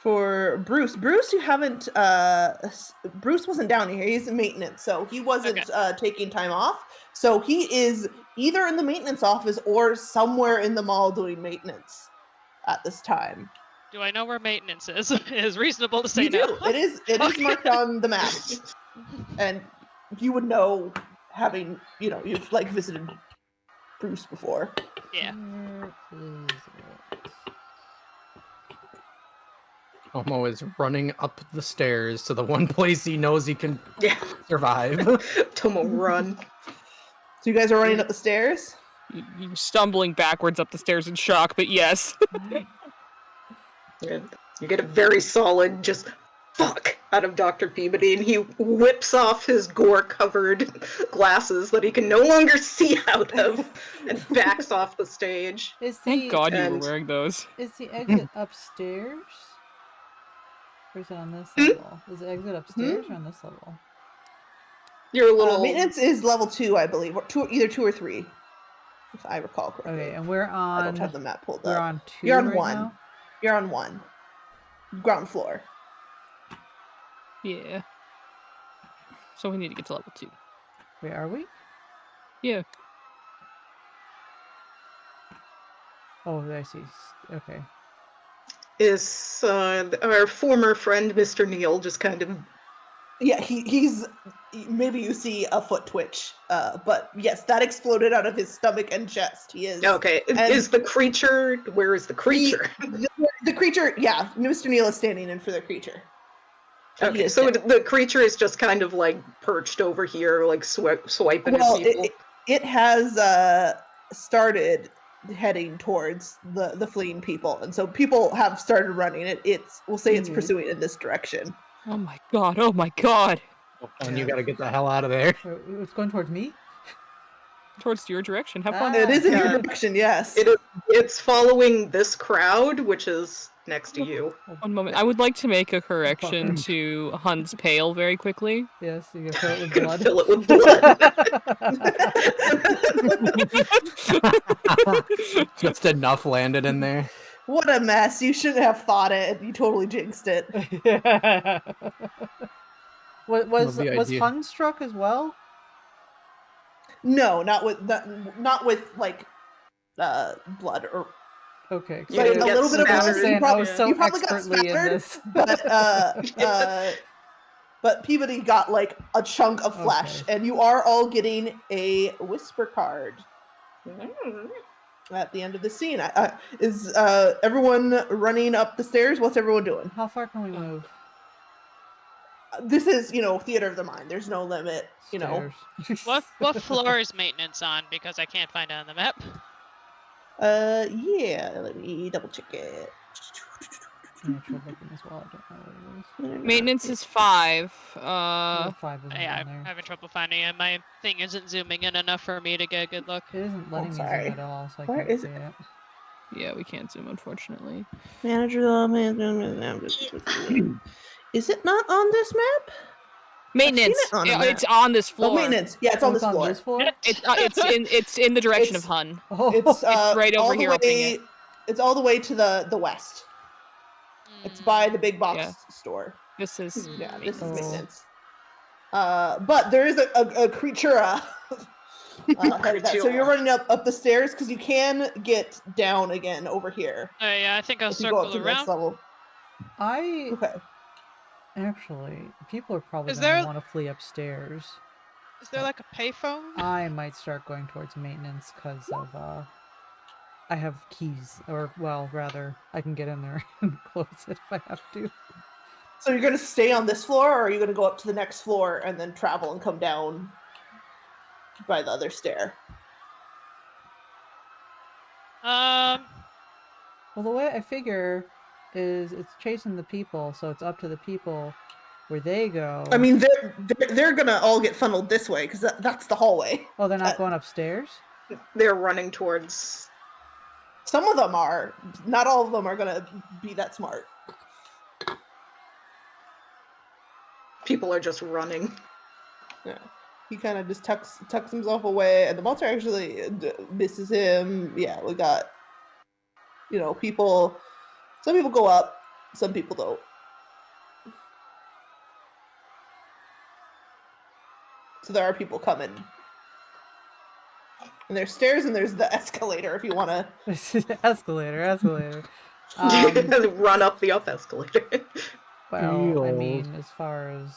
For Bruce, you haven't. Bruce wasn't down here. He's in maintenance, so he wasn't taking time off. So he is either in the maintenance office or somewhere in the mall doing maintenance at this time. Do I know where maintenance is? It is reasonable to say You no. do. It is marked on the map, and you would know, having you've like visited Bruce before. Yeah. Where is it? Tomoe is running up the stairs to the one place he knows he can survive. Tomoe, run. So you guys are running up the stairs. You're stumbling backwards up the stairs in shock, but yes. You get a very solid just fuck out of Dr. Peabody, and he whips off his gore-covered glasses that he can no longer see out of and backs off the stage. Thank God you were and- wearing those. Is the exit upstairs? Or is it on this level? Is the exit upstairs or on this level? You're a little... Maintenance is level 2, I believe, or either 2 or 3, if I recall correctly. Okay, and we're on. I don't have the map pulled We're up. on 2. You're on right 1. now? You're on 1. Ground floor. Yeah. So we need to get to level 2. Wait, are we? Yeah. Oh, I see. Okay. Is our former friend, Mr. Neil, just kind of... Yeah, he's maybe you see a foot twitch, but yes, that exploded out of his stomach and chest. He is Okay, is the creature... Where is the creature? The creature. Yeah, Mr. Neil is standing in for the creature. Okay, so the creature is just kind of like perched over here, like swiping at people. It has started heading towards the fleeing people, and so people have started running. We'll say it's pursuing in this direction. Oh my God! Oh my God! And you gotta get the hell out of there. It's going towards me? Towards your direction. Have fun. It is in your Yeah. direction, yes. It's following this crowd, which is next to you. One moment. I would like to make a correction to Hun's Pale very quickly. Yes, you can fill it with Gonna blood. fill it with blood. Just enough landed in there. What a mess! You shouldn't have thought it. You totally jinxed it. Was the idea. Hun struck as well? No, not with like blood or. Okay. You Like didn't a get little bit of I was spattered. saying I was you so probably got expertly in spattered, this. but Peabody got like a chunk of flesh, Okay. and you are all getting a whisper card at the end of the scene. Is everyone running up the stairs? What's everyone doing? How far can we move? This is, theater of the mind. There's no limit, Stairs. What floor is maintenance on? Because I can't find it on the map. Yeah, let me double check it. I'm not sure looking as well. I don't know what it is. Maintenance is 5. Level 5 isn't Yeah, on I'm there. having trouble finding it. My thing isn't zooming in enough for me to get a good look. It isn't letting me zoom sorry. at all, so I Where can't is see it. Yeah, we can't zoom, unfortunately. Manager. Is it not on this map? Maintenance. it on a map. It's on this Oh, floor. maintenance. Yeah, it's on this floor. This floor? It's in the direction of It's- Hun. Oh, It's right over all the here, I'll ping way. It's all the way to the west. It's by the big box Yeah. store. This is Yeah, this is Oh. maintenance. But there is a creature headed that. So you're running up the stairs because you can get down again over here Oh, yeah, I think I'll if you go up circle to the next around. level. Okay. Actually, people are probably Is going to there- want to flee upstairs. Is there like a payphone? I might start going towards maintenance because of, I have keys, or, well, rather, I can get in there and close it if I have to. So you're going to stay on this floor, or are you going to go up to the next floor and then travel and come down by the other stair? Um, Well, the way I figure is it's chasing the people, so it's up to the people where they go. I mean, they're going to all get funneled this way because that's the hallway. Oh, they're not going upstairs? They're running towards. Some of them are. Not all of them are going to be that smart. People are just running. Yeah. He kind of just tucks himself away, and the monster actually misses him. Yeah, we got, people. Some people go up, some people don't. So there are people coming. And there's stairs and there's the escalator if you want to. Escalator. Run up the up escalator. Well, I Ew. mean, as far as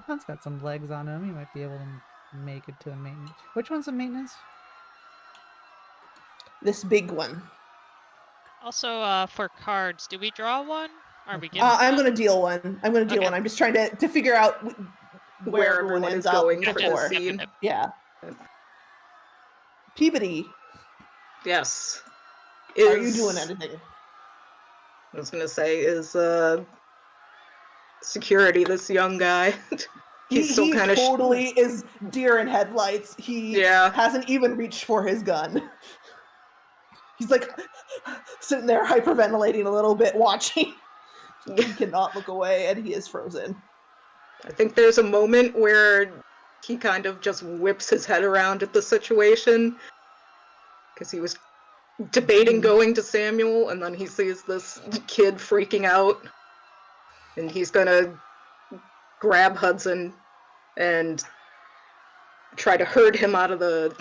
Hun's got some legs on him, he might be able to make it to the maintenance. Which one's the maintenance? This big one. also, for cards, do we draw one? Are we given I'm one? going to deal one. Okay. I'm just trying to figure out where everyone everyone ends is up going for before. the scene. Yeah. Peabody, Yes. are you doing anything? I was gonna say, is security this young guy? He's still He kind of totally is deer in headlights. He Yeah. hasn't even reached for his gun. He's like sitting there hyperventilating a little bit, watching. He cannot look away, and he is frozen. I think there's a moment where he kind of just whips his head around at the situation because he was debating going to Samuel, and then he sees this kid freaking out, and he's gonna grab Hudson and try to herd him out of the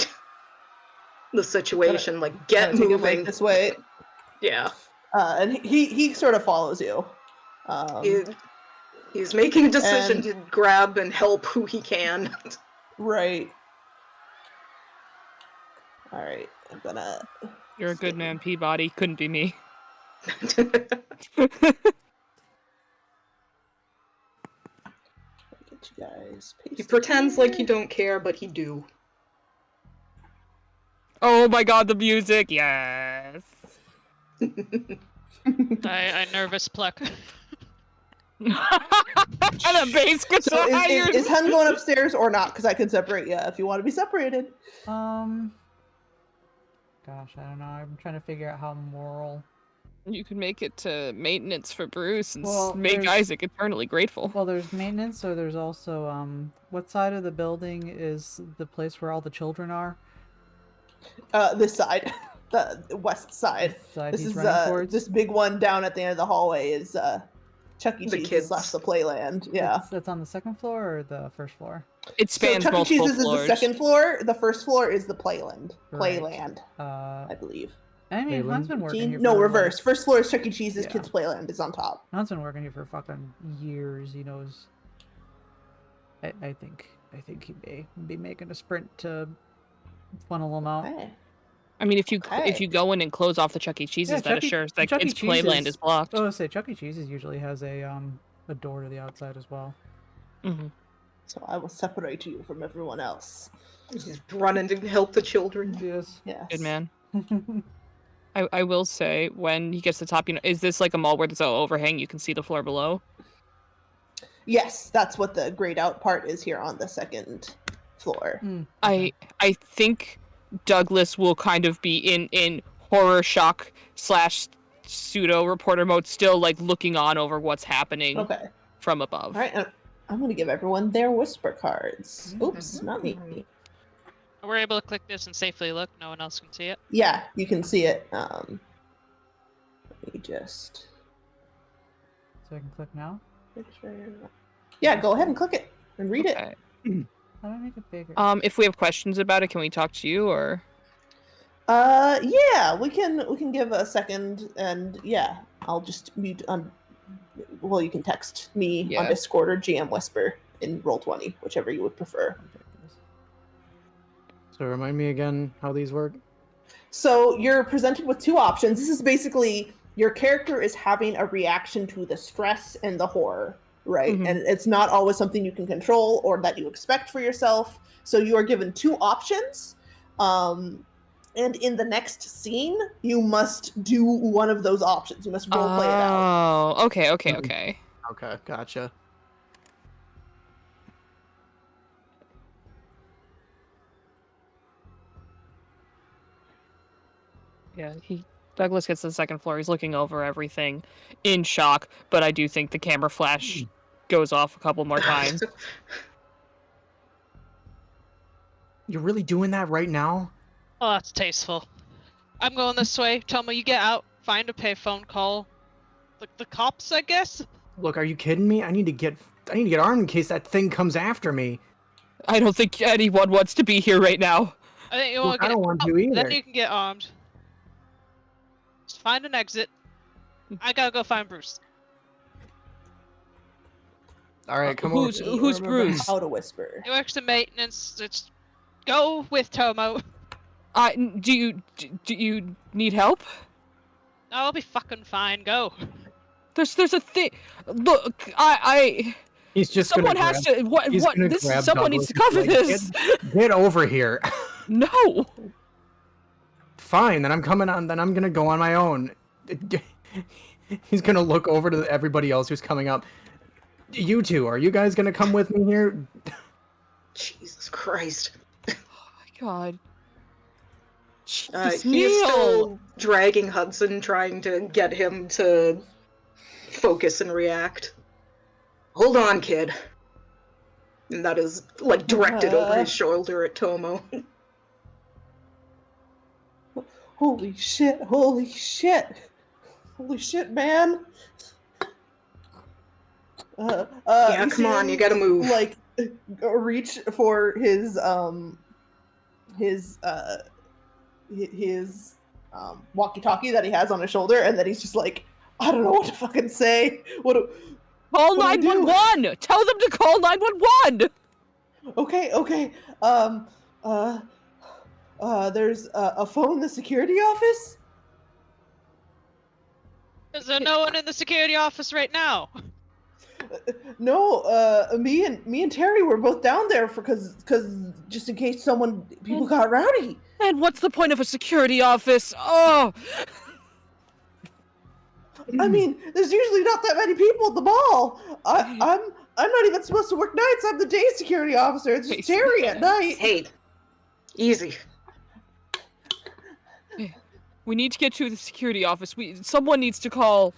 situation, like get Take him, like, moving. this way, Yeah, and he sort of follows you. he's making a decision and- to grab and help who he can. Right. All right. I'm gonna. You're a good man, Peabody. Couldn't be me. Get you guys. He pasted pretends like he here. don't care, but he do. Oh my god, the music! Yes! I nervous pluck. And a bass So guitar! is Hun going upstairs or not? Because I can separate you if you want to be separated. Gosh, I don't know. I'm trying to figure out how moral. You can make it to maintenance for Bruce and Well, make there's- Isaac eternally grateful. Well, there's maintenance, so there's also what side of the building is the place where all the children are? This side, the west side. This side This he's is running towards. this big one down at the end of the hallway is Chuck E. The Cheese kids. slash the Playland. Yeah. That's on the second floor or the first floor? It So spans Chuck E. multiple Cheese's is floors. the second floor. The first floor is the Playland. Right. Playland, I believe. I mean, Hun's been working here. No, for, reverse. First floor is Chuck E. Cheese's. Yeah. Kids Playland is on top. Hun's been working here for fucking years. He knows. I think he may be making a sprint to funnel him out. Okay. I mean, if you Okay. go in and close off the Chuck E. Cheese's, Yeah, that Chuck E. assures that Chuck E. its playland is blocked. Oh, say Chuck E. Cheese's usually has a door to the outside as well. Mm-hmm. So I will separate you from everyone else. He's running to help the children. Yes. Yes. Good man. I will say, when he gets to the top, is this like a mall where there's an overhang, you can see the floor below? Yes, that's what the grayed out part is here on the second floor. I think Douglas will kind of be in horror shock / pseudo reporter mode, still like looking on over what's happening Okay. from above. All right. I'm gonna give everyone their whisper cards. Oops, not me. We're able to click this and safely look. No one else can see it. Yeah, you can see it. Let me just So I can click now. make sure. Yeah, go ahead and click it and read it. Okay. How do I make it bigger? If we have questions about it, can we talk to you or? Yeah, we can give a second, and yeah, I'll just mute on. Well, you can text me on Yeah. Discord or GM Whisper in Roll20, whichever you would prefer. So remind me again how these work. So you're presented with two options. This is basically your character is having a reaction to the stress and the horror, right? Mhm. And it's not always something you can control or that you expect for yourself. So you are given two options. And in the next scene, you must do one of those options. You must role play it out. Oh, okay. Okay, gotcha. Yeah, Douglas gets to the second floor. He's looking over everything in shock, but I do think the camera flash goes off a couple more times. You're really doing that right now? Oh, that's tasteful. I'm going this way. Tomoe, you get out. Find a payphone. Call the cops, I guess. Look, are you kidding me? I need to get armed in case that thing comes after me. I don't think anyone wants to be here right now. I think you Look, want to I get. don't want to Then either. you can get armed. Just find an exit. I gotta go find Bruce. All right, come on. Who's Remember Bruce? How to whisper. He works in maintenance. Just go with Tomoe. Do you need help? I'll be fucking fine. Go. There's a thing. Look, I. He's just Someone gonna has grab, to. What? he's What? gonna This. grab Someone needs Douglas to and cover be like, this. Get over here. No. Fine, then I'm coming on. Then I'm gonna go on my own. He's gonna look over to everybody else who's coming up. You two, are you guys gonna come with me here? Jesus Christ. Oh my god. He's Neil. still dragging Hudson, trying to get him to focus and react. Hold on, kid. And that is, like, directed over his shoulder at Tomoe. Holy shit, holy shit. Holy shit, man. Yeah, you come see on, him, you gotta move. Like, reach for his walkie-talkie that he has on his shoulder, and then he's just like, I don't know what to fucking say. Call What do I do? 911. Tell them to call 911. Okay. There's a phone in the security office? Is there no one in the security office right now? No, me and Terry were both down there because just in case people got rowdy. And what's the point of a security office? Oh. I mean, there's usually not that many people at the mall. I'm not even supposed to work nights. I'm the day security officer. It's just Terry at night. Hey, easy. We need to get to the security office. Someone needs to call.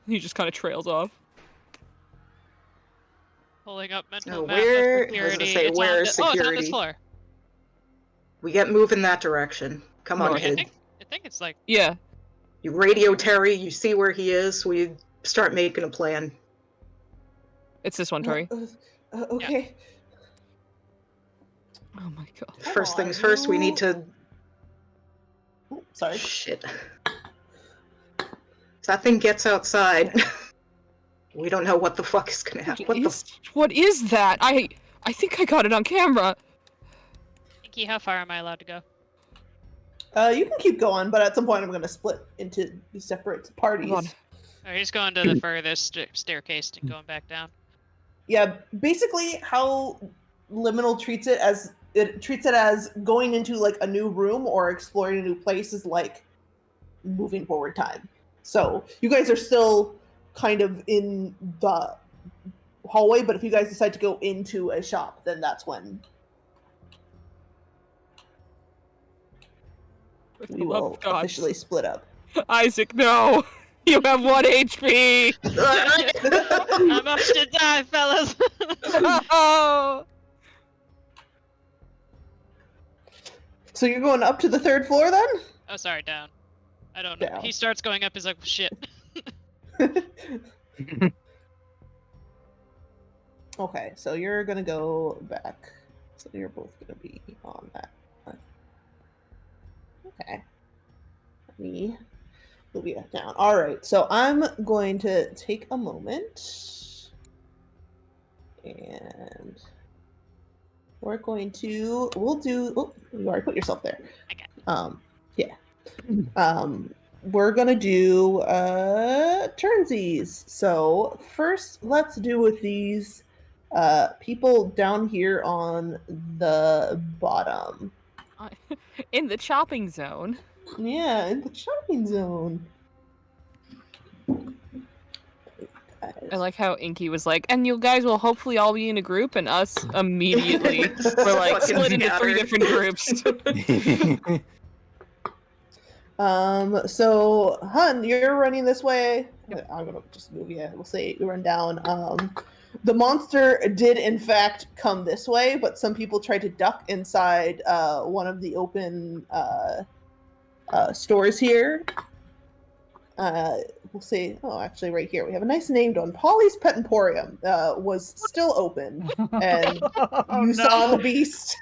He just kind of trails off. Pulling up mental Oh, map where- of I was gonna security. say, It's where on is Oh, it's on security? this floor. We get moving that direction. Come on, North. kid. I think it's like Yeah. You radio Terry, you see where he is, we start making a plan. It's this one, Tori. Okay. Oh my god. Come First things on, first, we you- need to... Oh, sorry. Shit. If that thing gets outside, we don't know what the fuck is gonna happen. What is that? I think I got it on camera. Pinky, how far am I allowed to go? You can keep going, but at some point I'm going to split into separate parties. Hold on. Oh, he's going to the furthest staircase and going back down. Yeah, basically how Liminal treats it as going into like a new room or exploring a new place is like moving forward time. So you guys are still kind of in the hallway, but if you guys decide to go into a shop, then that's when we will officially split up. Isaac, no. You have 1 HP. I'm up to die, fellas. Oh. So you're going up to the 3rd floor then? Oh, sorry, down. I don't know. Down. He starts going up. He's like, shit. Okay, so you're gonna go back. So you're both gonna be on that one. Okay. We'll be down. Alright, so I'm going to take a moment. And we're going to you already put yourself there. Okay. Yeah. We're gonna do turnsies. So first let's do with these people down here on the bottom. In the chopping zone. Yeah, in the shopping zone. I like how Inky was like, and you guys will hopefully all be in a group, and us immediately we're like Fucking split into 3 scattered. different groups. So Hun, you're running this way. I'm gonna just move you. We'll say you run down. The monster did in fact come this way, but some people tried to duck inside one of the open stores here. We'll say, oh, actually, right here we have a nice named one. Polly's Pet Emporium was still open, and Oh, you no. saw the beast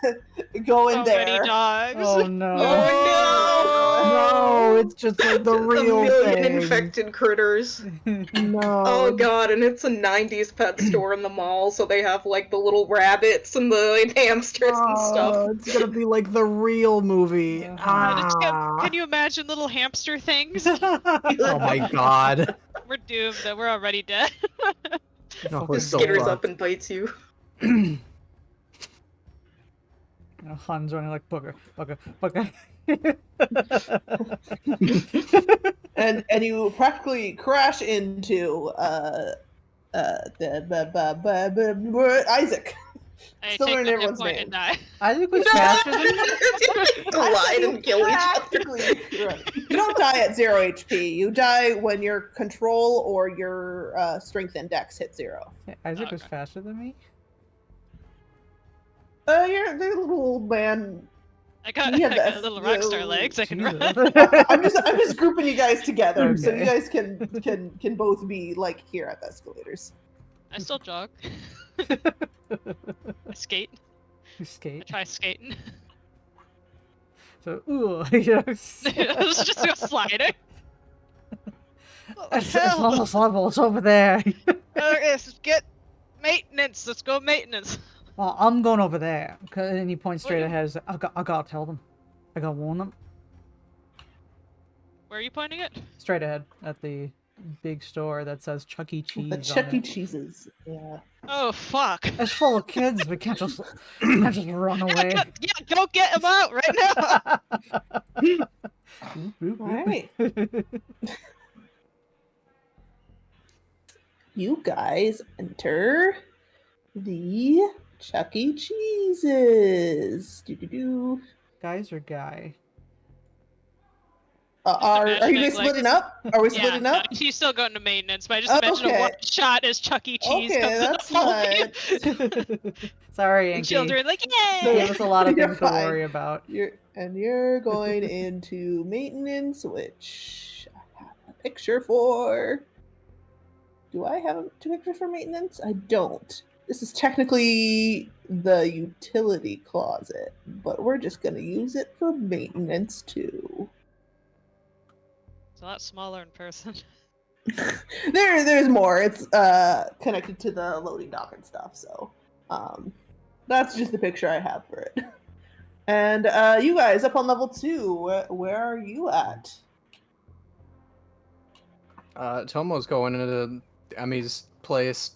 go in So there. many dogs. Oh no. No, it's just like the A real million thing. infected critters. No. Oh god, and it's a 90s pet store in the mall, so they have like the little rabbits and the hamsters and stuff. Oh, it's gonna be like the real movie. Can you imagine little hamster things? Oh my god. We're doomed. That we're already dead. No, It we're so skitters fucked. up and bites you. Han's running like bugger, bugger. and you practically crash into Isaac. I Still take learning the hit everyone's point name. and die. Isaac was faster than me. Collide and kill each other. Practically, right. You don't die at 0 HP. You die when your control or your strength and dex hit 0. Isaac was Okay. faster than me. You're the little old man. I got, Yeah, I got that's little rock star legs. I can run. Jesus. I'm just grouping you guys together so you Okay. guys can both be like here at the escalators. I still jog. I skate. You I skate. try skating. So ooh, yes. I was just go sliding. What the It's hell? almost level. It's over there. Let's get maintenance. Let's go maintenance. Well, I'm going over there. And he points straight you- ahead. He's like, I gotta tell them. I gotta warn them. Where are you pointing it? Straight ahead at the big store that says Chuck E. Cheese. The on Chuck E. it. Cheeses. Yeah. Oh fuck. It's full of kids. We can't just run away. Yeah, go get him out right now. All right. You guys enter the Chuck E. Cheeses. Doo-doo-doo. Guys or guy? Are you imagining, guys like- splitting up? Are we Yeah, splitting no, up? she's still going to maintenance, but I just Oh, imagine okay. a one shot as Chuck E. Cheese Okay, comes that's in the fine. Sorry, and Anki. children like, Gave yay! us a lot of You're things to fine. worry about. You're going into maintenance, which I have a picture for. Do I have a picture for maintenance? I don't. This is technically the utility closet, but we're just gonna use it for maintenance too. It's a lot smaller in person. There's more. It's connected to the loading dock and stuff, so that's just the picture I have for it. And you guys up on level 2, where are you at? Tomo's going into Emmy's place.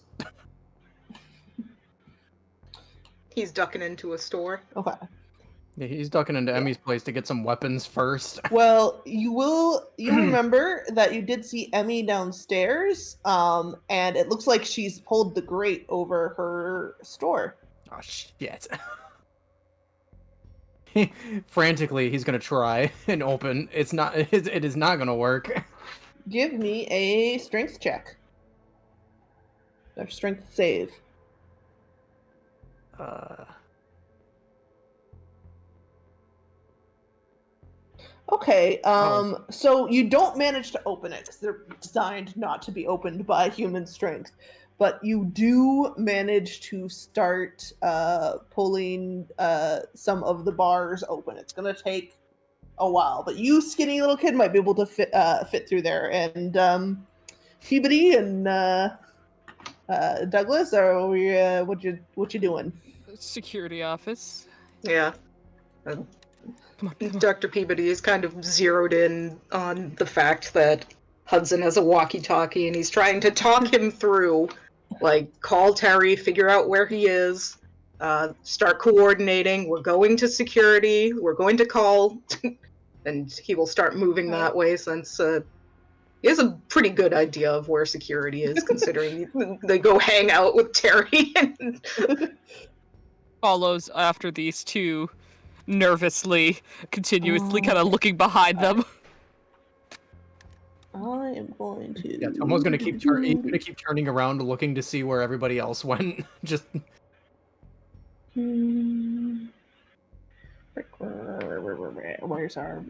He's ducking into a store. Okay. Yeah, he's ducking into Emmy's place to get some weapons first. Well, you remember that you did see Emmy downstairs, and it looks like she's pulled the grate over her store. Oh shit. Frantically, he's gonna try and open. It is not gonna work. give me a strength check. Or strength save. Okay, so you don't manage to open it because they're designed not to be opened by human strength, but you do manage to start pulling some of the bars open. It's gonna take a while, but you, skinny little kid, might be able to fit through there. And Peabody and Douglas, are we, what you doing? Security office. Yeah. Come on. Dr. Peabody is kind of zeroed in on the fact that Hudson has a walkie-talkie and he's trying to talk him through, like, call Terry, figure out where he is, start coordinating, we're going to security, we're going to call, and he will start moving that way since he has a pretty good idea of where security is, considering they go hang out with Terry and Follows after these two, nervously, continuously kind of looking behind them. I am going to. Yeah, Tomoe's gonna keep he's gonna keep turning around, looking to see where everybody else went. Just. Where's our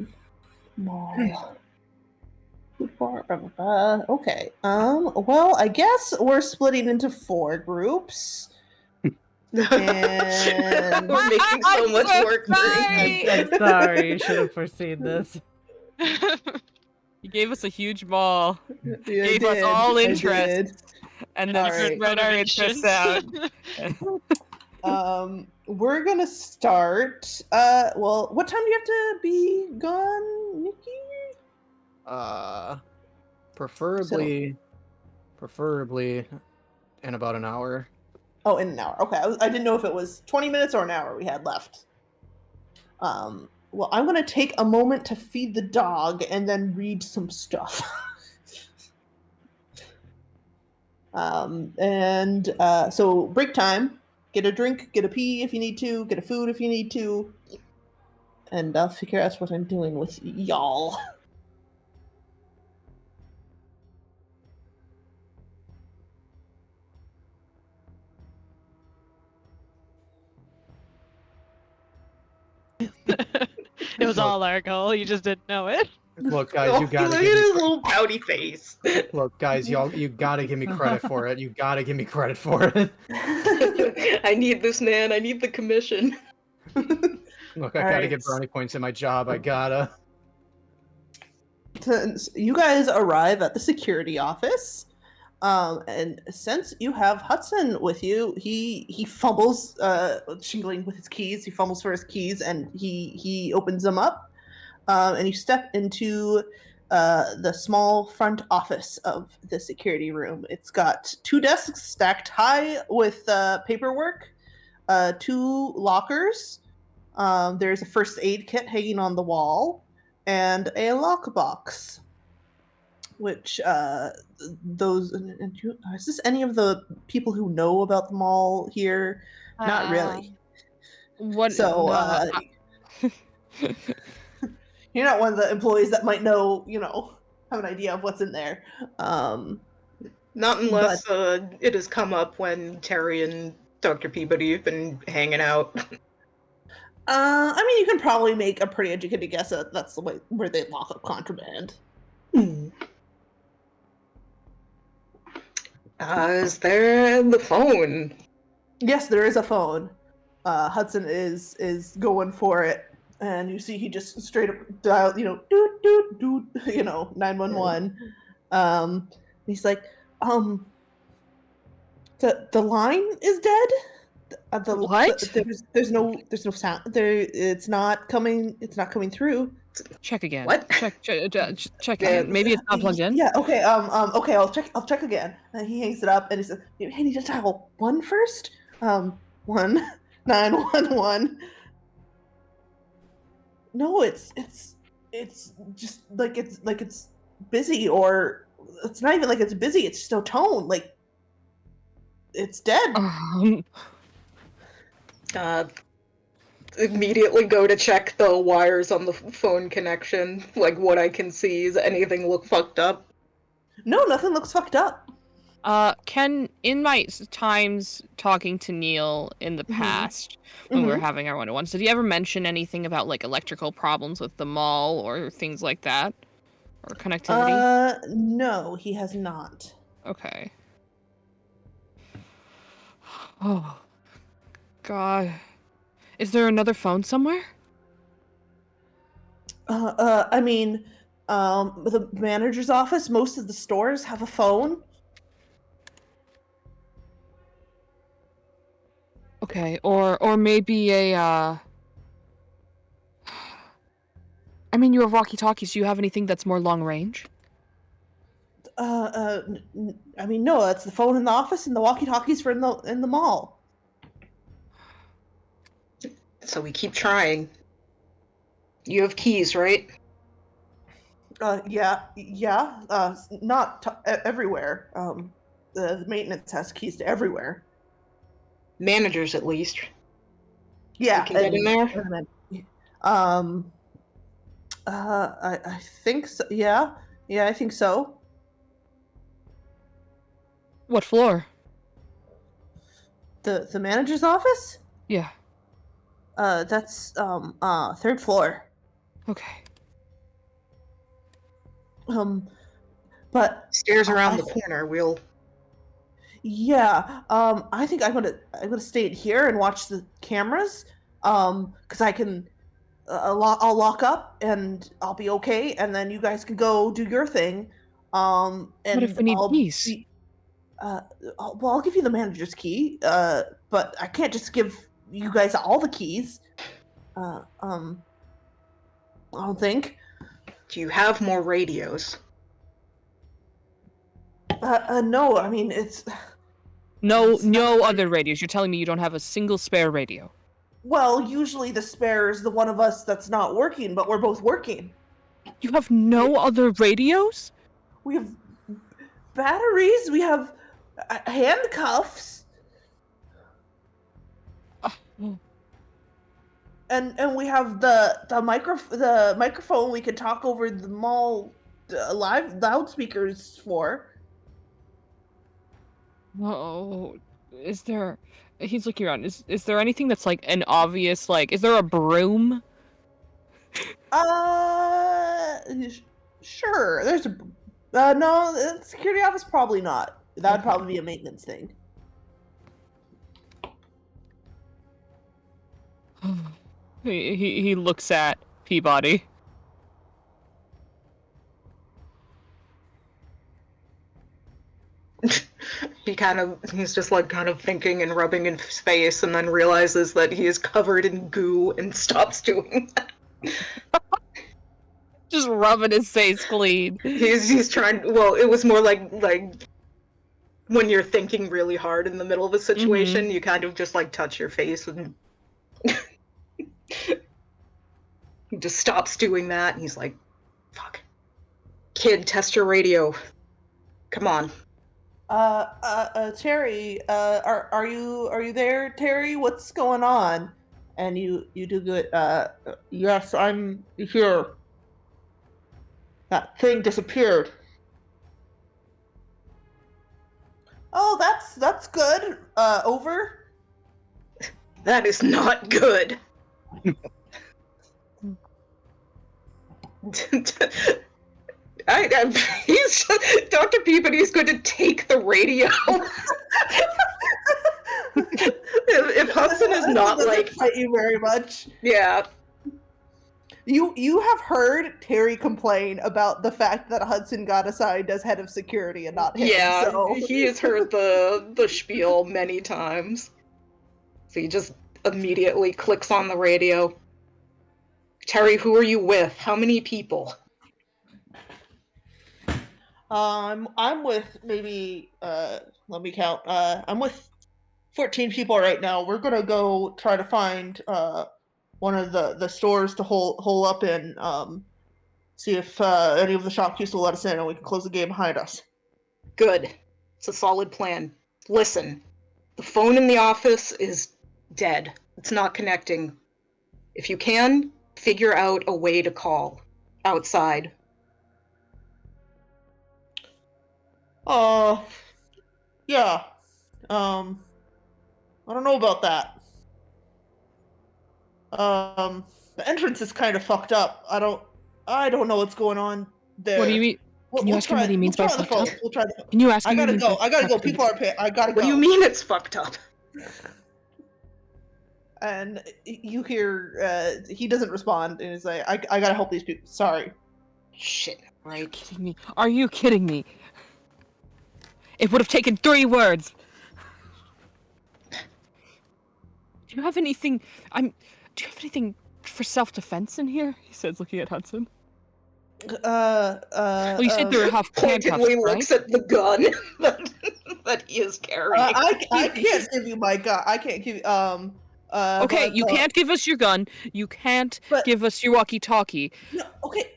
mall? Okay. Well, I guess we're splitting into 4 groups. And we're making so much work for him. I'm sorry, you should have foreseen this. He gave us a huge mall. I Gave us did, all I interest. did. And then Alright. spread our interests out. We're gonna start. Well, what time do you have to be gone, Nikki? Preferably in about an hour. Oh, in an hour. Okay, I didn't know if it was 20 minutes or an hour we had left. Well, I'm gonna take a moment to feed the dog and then read some stuff. So break time. Get a drink, get a pee if you need to, get a food if you need to, and I'll figure out what I'm doing with y'all. It was all our goal. You just didn't know it. Look, guys, you gotta look give at his me little pouty face. look, guys, you gotta give me credit for it. You gotta give me credit for it. I need this, man. I need the commission. Look, I gotta get brownie points in my job. I gotta. You guys arrive at the security office, and since you have Hudson with you, he fumbles, shingling with his keys. He fumbles for his keys, and he opens them up, and you step into the small front office of the security room. It's got 2 desks stacked high with paperwork, 2 lockers. There's a first aid kit hanging on the wall, and a lockbox. Which those is this any of the people who know about the mall here? Not really. What? So you're not one of the employees that might know, have an idea of what's in there. Not unless it has come up when Terry and Dr. Peabody have been hanging out. I mean, you can probably make a pretty educated guess that that's the way where they lock up contraband. Is there the phone? Yes, there is a phone. Hudson is going for it, and you see he just straight up dialed, doot doot doot, 911. He's like, the line is dead. What? There's no sound. It's not coming through. Check again. What? Check again. Maybe it's not plugged in. Yeah. Okay. Okay. I'll check again. And he hangs it up, and he says, "Hey, need to dial 1 first. 1911. No, it's just like it's busy, or it's not even like it's busy. It's just no tone. Like it's dead." Immediately go to check the wires on the phone connection. Like, what I can see. Does anything look fucked up? No, nothing looks fucked up. Ken, in my times talking to Neil in the past, when we were having our one-on-ones, did he ever mention anything about, like, electrical problems with the mall or things like that? Or connectivity? No, he has not. Okay. Oh, God. Is there another phone somewhere? I mean, the manager's office, most of the stores have a phone. Okay, or maybe a, I mean, you have walkie-talkies. Do you have anything that's more long range? I mean, no, that's the phone in the office and the walkie-talkies for in the mall. So we keep trying. You have keys, right? Yeah. Not everywhere. The maintenance has keys to everywhere. Managers, at least. Yeah, We can get in there? I think so. Yeah, I think so. What floor? The manager's office? Yeah. That's third floor. Okay. But Stairs around the corner. We'll. yeah, I think I'm gonna stay in here and watch the cameras. Because I can, I'll lock up and I'll be okay, and then you guys can go do your thing. What if And we need I'll keys? be, I'll give you the manager's key. But I can't just give you guys all the keys. I don't think. Do you have more radios? No, I mean it's. No, It's not no like- other radios. You're telling me you don't have a single spare radio? Well, usually the spare is the one of us that's not working, but we're both working. You have no other radios? We have batteries. We have handcuffs, and we have the microphone. We can talk over the mall live loudspeakers for. Oh, is there... He's looking around. Is there anything that's, like, an obvious, like... Is there a broom? Sure. There's a no, the security office probably not. That'd probably be a maintenance thing. He looks at Peabody. He's just like kind of thinking and rubbing in his face, and then realizes that he is covered in goo and stops doing that. Just rubbing his face clean. He's trying. Well, it was more like when you're thinking really hard in the middle of a situation, you kind of just like touch your face and he just stops doing that, and he's like, "Fuck, kid, test your radio. Come on." Terry, are you there, Terry? What's going on? And you do good. Yes, I'm here. That thing disappeared. Oh, that's good. Over. That is not good. He's Dr. Peabody's going to take the radio. if Hudson is not like, fight you very much. yeah, You have heard Terry complain about the fact that Hudson got assigned as head of security and not him. yeah, So. he has heard the spiel many times. So he just immediately clicks on the radio. Terry, who are you with? How many people? I'm with maybe let me count. I'm with 14 people right now. We're gonna go try to find one of the stores to hole up in. See if any of the shopkeepers will let us in, and we can close the game behind us. Good. It's a solid plan. Listen, the phone in the office is dead. It's not connecting. If you can, figure out a way to call outside. Yeah. I don't know about that. The entrance is kind of fucked up. I don't know what's going on there. What do you mean? Can you We'll ask him try. what he means We'll by try the fucked up? phone. We'll try the phone. Can you ask him I what he gotta means go. I gotta go. fucked up? People are paying. I gotta What go. do you mean it's fucked up? And you hear he doesn't respond, and he's like, I gotta help these people. Sorry. Shit, Are you right? kidding me? Are you kidding me? It would have taken 3 words. Do you have anything? Do you have anything for self-defense in here? He says, looking at Hudson. Well, you said there were handcuffs, Pointedly right? looks at the gun that he is carrying. I can't give you my gun. I can't give you Okay, but, you can't give us your gun. You can't but- give us your walkie-talkie. No, okay.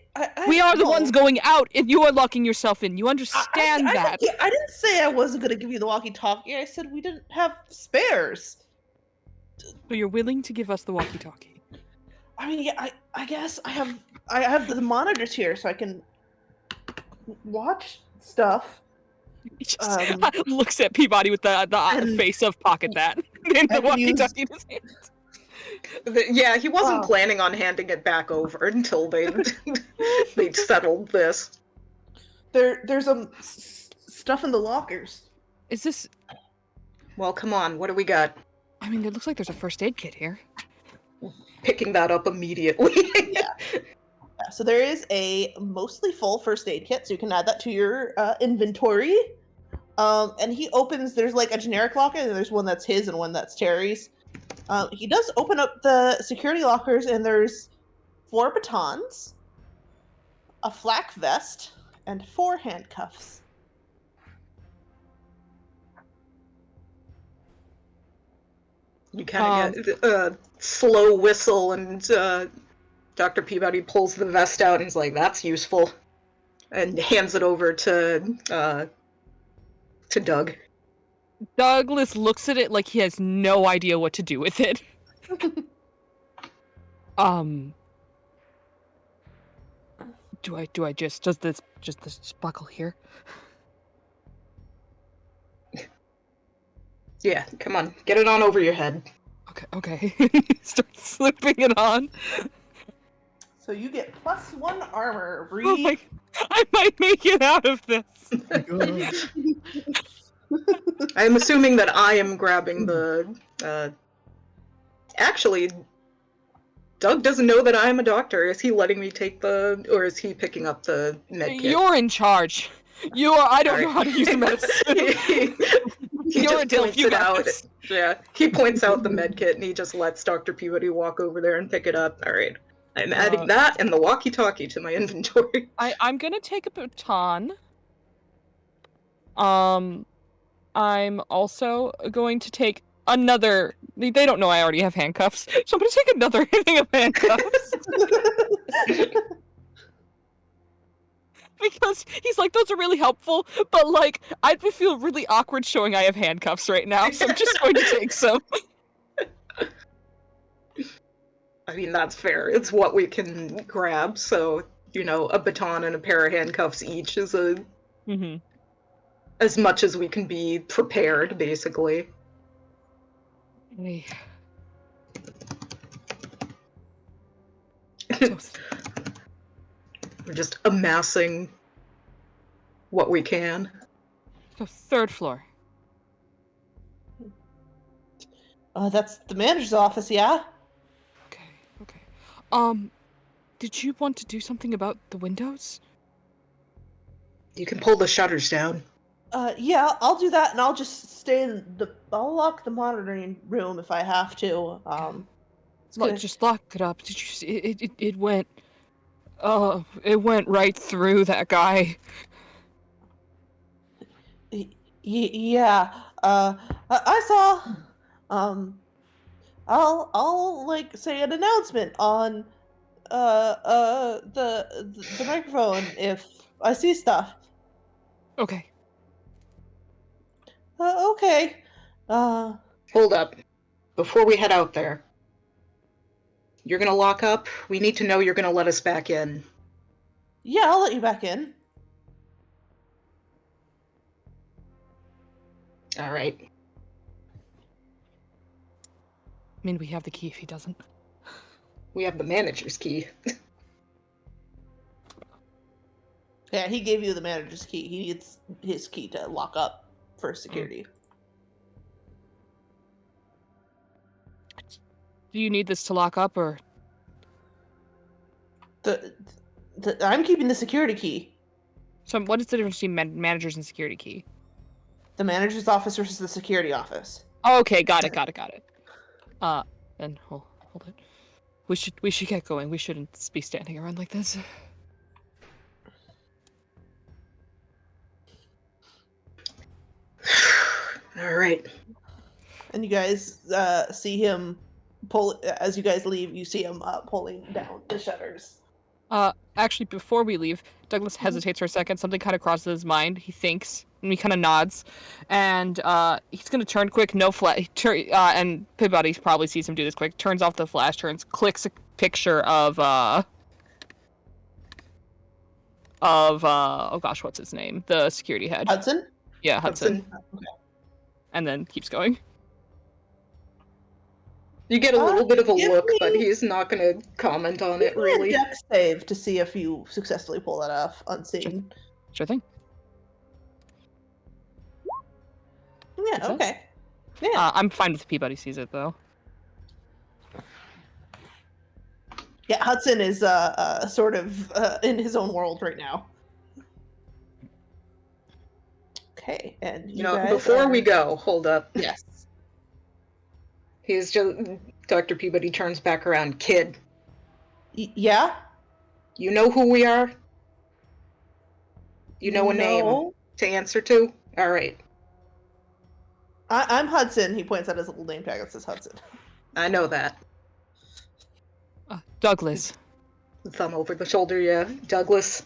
We are the no. ones going out, and you are locking yourself in. You understand that? I didn't say I wasn't gonna give you the walkie-talkie. I said we didn't have spares. So you're willing to give us the walkie-talkie? I mean, yeah, I guess I have the monitors here, so I can watch stuff. He just Um, looks at Peabody with the and- face of pocket that. And the I can use- walkie-talkie in his hand. Yeah, he wasn't Wow. planning on handing it back over until they'd settled this. There's stuff in the lockers. Is this... Well, come on, what do we got? I mean, it looks like there's a first aid kit here. Picking that up immediately. Yeah, so there is a mostly full first aid kit, so you can add that to your inventory. And he opens, there's like a generic locker, and there's one that's his and one that's Terry's. He does open up the security lockers, and there's 4 batons, a flak vest, and 4 handcuffs. You kind of get a slow whistle, and Dr. Peabody pulls the vest out and is like, "That's useful," and hands it over to Doug. Douglas looks at it like he has no idea what to do with it. Does this just buckle here? Yeah, come on, get it on over your head. Okay. Start slipping it on. So you get +1 armor. Oh my, I might make it out of this. I'm assuming that I am grabbing the. Actually, Doug doesn't know that I'm a doctor. Is he letting me take or is he picking up the med kit? You're in charge. You are. I don't know how to use the medicine. He You're just a points you it got out. this. Yeah, he points out the med kit and he just lets Dr. Peabody walk over there and pick it up. All right, I'm adding that and the walkie-talkie to my inventory. I'm gonna take a baton. I'm also going to take another. They don't know I already have handcuffs, so I'm gonna take another thing of handcuffs. Because he's like, those are really helpful, but like, I'd feel really awkward showing I have handcuffs right now, so I'm just going to take some. I mean, that's fair. It's what we can grab, so, a baton and a pair of handcuffs each is as much as we can be prepared, basically. Hey. We're just amassing what we can. So 3rd floor. That's the manager's office, yeah? Okay. Did you want to do something about the windows? You can pull the shutters down. Yeah, I'll do that, and I'll just stay I'll lock the monitoring room if I have to. Just lock it up. Did you see it went... it went right through that guy. Yeah, I saw. I'll like say an announcement on the microphone if I see stuff. Okay. Okay. Hold up. Before we head out there, you're gonna lock up? We need to know you're gonna let us back in. Yeah, I'll let you back in. All right. I mean, we have the key if he doesn't. We have the manager's key. Yeah, he gave you the manager's key. He needs his key to lock up for security. Do you need this to lock up, or I'm keeping the security key. so? What is the difference between managers and security key? The manager's office versus the security office. Oh, okay, got it. And hold it. We should get going. We shouldn't be standing around like this. All right. And you guys see him pull, as you guys leave, you see him pulling down the shutters. Actually, before we leave, Douglas hesitates for a second. Something kind of crosses his mind. He thinks, and he kind of nods, and he's gonna turn quick. No flash. And Peabody probably sees him do this quick. Turns off the flash. Clicks a picture of oh gosh, what's his name? The security head. Hudson? Yeah, Hudson. Okay. And then keeps going. You get a little bit of a give look, me- but he's not going to comment on it, Give me a really. dex save to see if you successfully pull that off unseen. Sure thing. Yeah, Success? okay. Yeah. I'm fine if Peabody sees it though. Yeah, Hudson is sort of in his own world right now. Okay, and you guys before we go, hold up. Yes. He's just... Dr. Peabody turns back around. Kid, Yeah? you know who we are? You know a name No. to answer to? All right. I'm Hudson. He points out his little name tag that says Hudson. I know that. Douglas. Thumb over the shoulder, yeah. Douglas.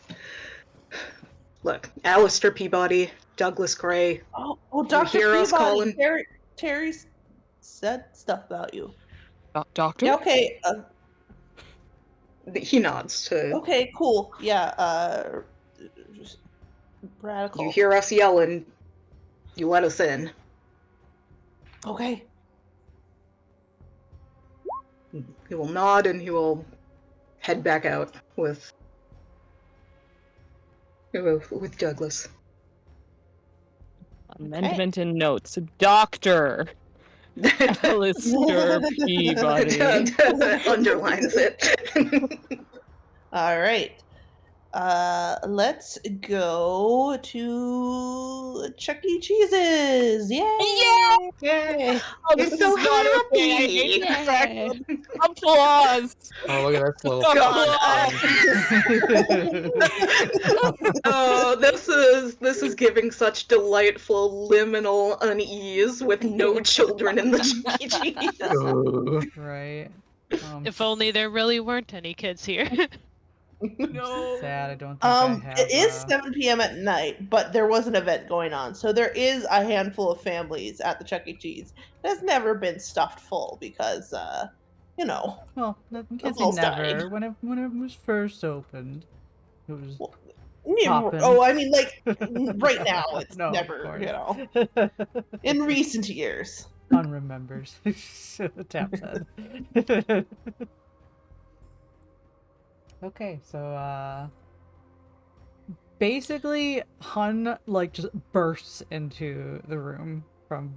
Look, Alistair Peabody, Douglas Gray. Oh, Dr. hear us Peabody. calling? Terry said stuff about you. Doctor? Yeah, okay. He nods to... Okay, cool. Yeah, just radical. You hear us yelling, you let us in. Okay. He will nod and he will head back out with Douglas. Amendment in notes. Doctor. Alistair Peabody. Underlines it. All right. Let's go to Chuck E. Cheese's. Yay! Yay! Oh, You're this so is not okay. happy! Exactly. Applause. Oh, look at that little Oh, this is giving such delightful liminal unease with no children in the GGs. Right. If only there really weren't any kids here. No. Sad. I don't think I have. It is 7 p.m. at night, but there was an event going on, so there is a handful of families at the Chuck E. Cheese. It has never been stuffed full because, you know. Well, kids almost never. died. When it was first opened, it was. Yeah, Poppin'. oh, I mean, like right now, it's No, of never, course. you know, in recent years. Unremembers. Tap said. Okay, so basically Hun like just bursts into the room from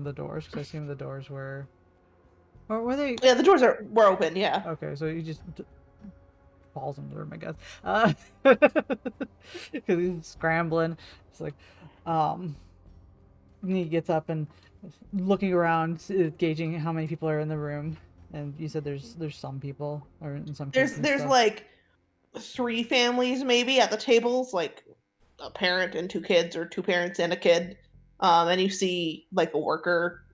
the doors, because I assume the doors were, or were they? Yeah, the doors were open. Yeah. Okay, so he just falls into the room, I guess, because he's scrambling. It's like, and he gets up and looking around, gauging how many people are in the room. And you said there's some people, or in some cases There's like 3 families maybe at the tables, like a parent and 2 kids, or 2 parents and a kid. And you see like a worker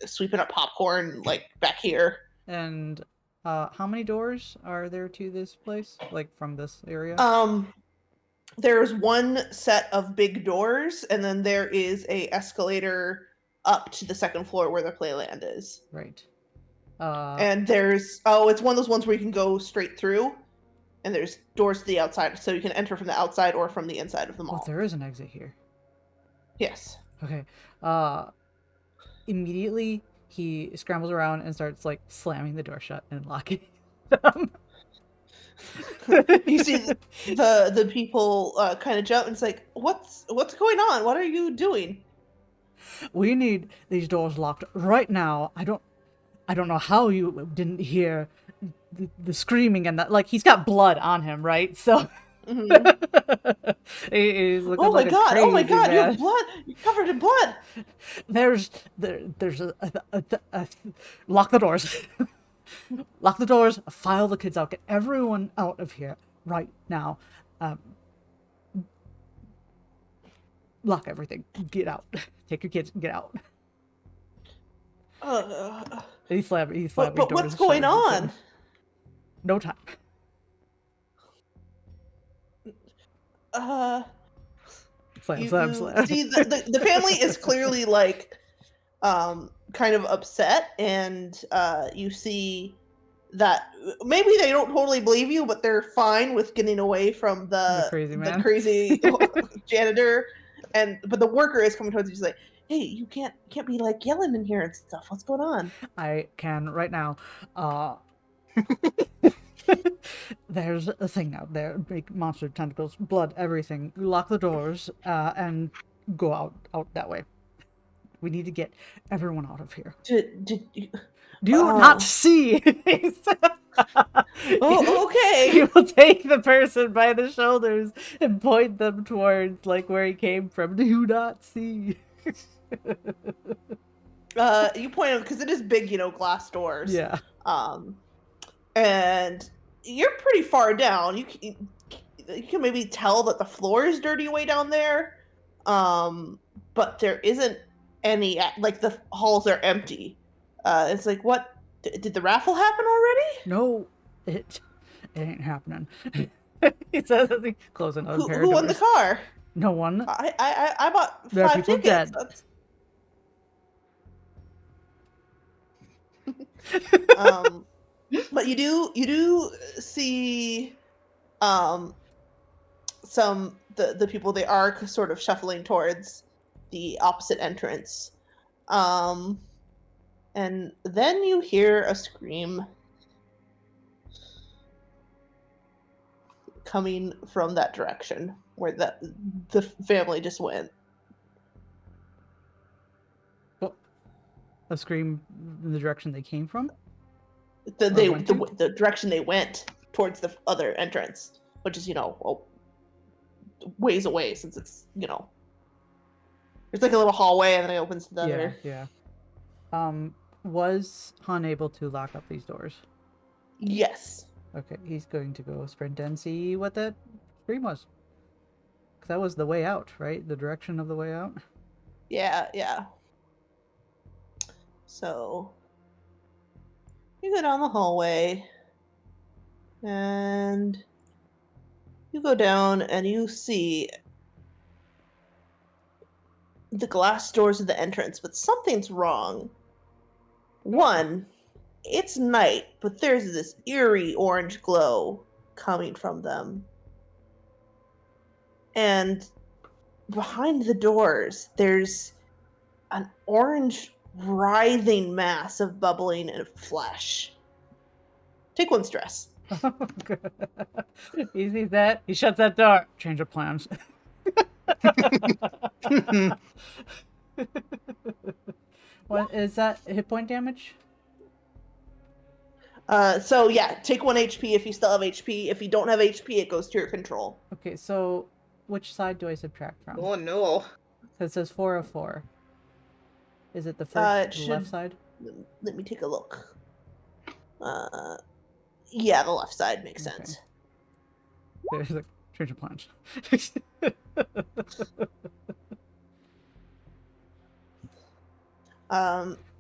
sweeping up popcorn like back here. And how many doors are there to this place, like from this area? There's one set of big doors, and then there is a escalator up to the 2nd floor where the playland is. Right. And there's it's one of those ones where you can go straight through, and there's doors to the outside, so you can enter from the outside or from the inside of the Oh, mall. there is an exit here. Yes. Okay. Immediately he scrambles around and starts like slamming the door shut and locking them. You see the people kind of jump, and it's like, what's going on? What are you doing? We need these doors locked right now. I don't know how you didn't hear the screaming and that. Like, he's got blood on him, right? So Mhm. he's looking Oh my like a god! Oh my crazy god! You have man. blood! You're covered in blood! There's lock the doors. Lock the doors. File the kids out. Get everyone out of here right now. Lock everything. Get out. Take your kids and get out. Uh, He's slamming but doors what's shut going against on? him. No time. Slam, You slam, you slam. see the family is clearly like kind of upset, and you see that maybe they don't totally believe you, but they're fine with getting away from The the crazy man. crazy janitor, but the worker is coming towards you. She's like, "Hey, you can't be like yelling in here and stuff. What's going on?" I can right now. There's a thing out there. Big monster tentacles, blood, everything. Lock the doors and go out that way. We need to get everyone out of here. Did you, Do you oh. not see? Oh, okay. He will take the person by the shoulders and point them towards like where he came from. Do you not see? You point out because it is big, glass doors. Yeah. And you're pretty far down. You can maybe tell that the floor is dirty way down there. But there isn't any, like, the halls are empty. It's like, what? Did the raffle happen already? No, it ain't happening. He says as he closes another pair Who of won the doors. car? No one. I bought There are 5 people tickets. dead. But you do see some the people. They are sort of shuffling towards the opposite entrance, and then you hear a scream coming from that direction where the family just went. A scream in the direction they came from? The direction they went towards the other entrance, which is ways away, since it's it's like a little hallway and then it opens to the other. Yeah. Was Han able to lock up these doors? Yes. Okay, he's going to go sprint and see what that scream was. Because that was the way out, right? The direction of the way out? Yeah. So you go down the hallway and you go down and you see the glass doors of the entrance, but something's wrong. One, it's night, but there's this eerie orange glow coming from them. And behind the doors, there's an orange writhing mass of bubbling and flesh. Take 1 stress. He sees that. He shuts that door. Change of plans. What is that? Hit point damage? So yeah, take 1 HP if you still have HP. If you don't have HP, it goes to your control. Okay, so which side do I subtract from? Oh no. So it says 4 of 4. Is it the first, It the left side? Let me take a look. Yeah, the left side makes Okay. sense. There's like change of plans.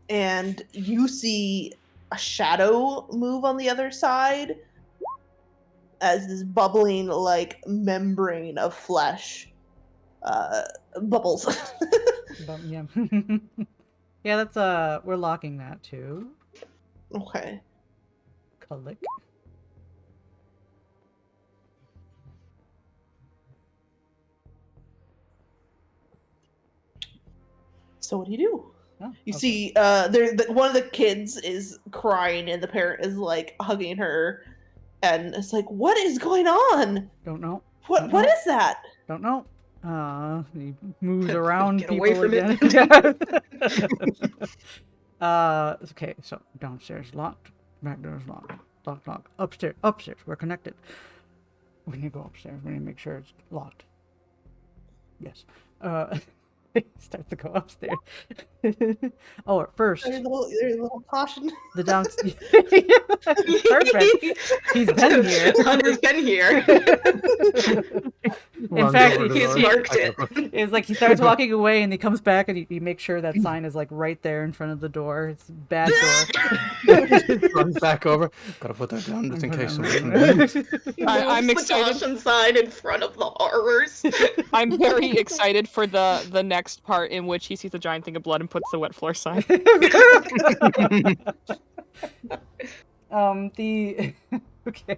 And you see a shadow move on the other side as this bubbling, like, membrane of flesh bubbles. Yeah. Yeah, that's we're locking that too. Okay. Click. So what do you do? Oh, You okay. see, one of the kids is crying, and the parent is like hugging her, and it's like, "What is going on? Don't know. What Don't know. is that?" Don't know. He moves around Get away people from again. it. Okay, so downstairs locked, back door's locked, lock. Upstairs, we're connected. We need to go upstairs. We need to make sure it's locked. Yes. Start to go upstairs. Oh, at first, There's a little caution. the downstairs. Perfect. He's been here. Hunter's been here. In fact, He's marked it. it's like he starts walking away and he comes back and he makes sure that sign is like right there in front of the door. It's a bad door. Runs back over. Gotta put that down just in case something. I'm The excited. caution sign in front of the horrors. I'm very excited for the next part in which he sees a giant thing of blood and puts the wet floor sign. Okay.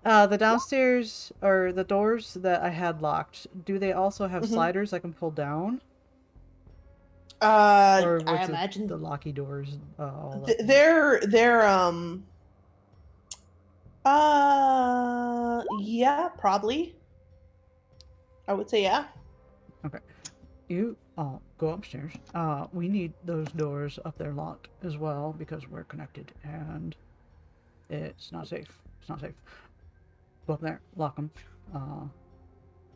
The downstairs or the doors that I had locked, do they also have sliders I can pull down? Or I what's imagine the locky doors. All up? they're yeah, probably. I would say yeah. Okay. You go upstairs. We need those doors up there locked as well because we're connected and it's not safe. It's not safe. Go up there, lock them.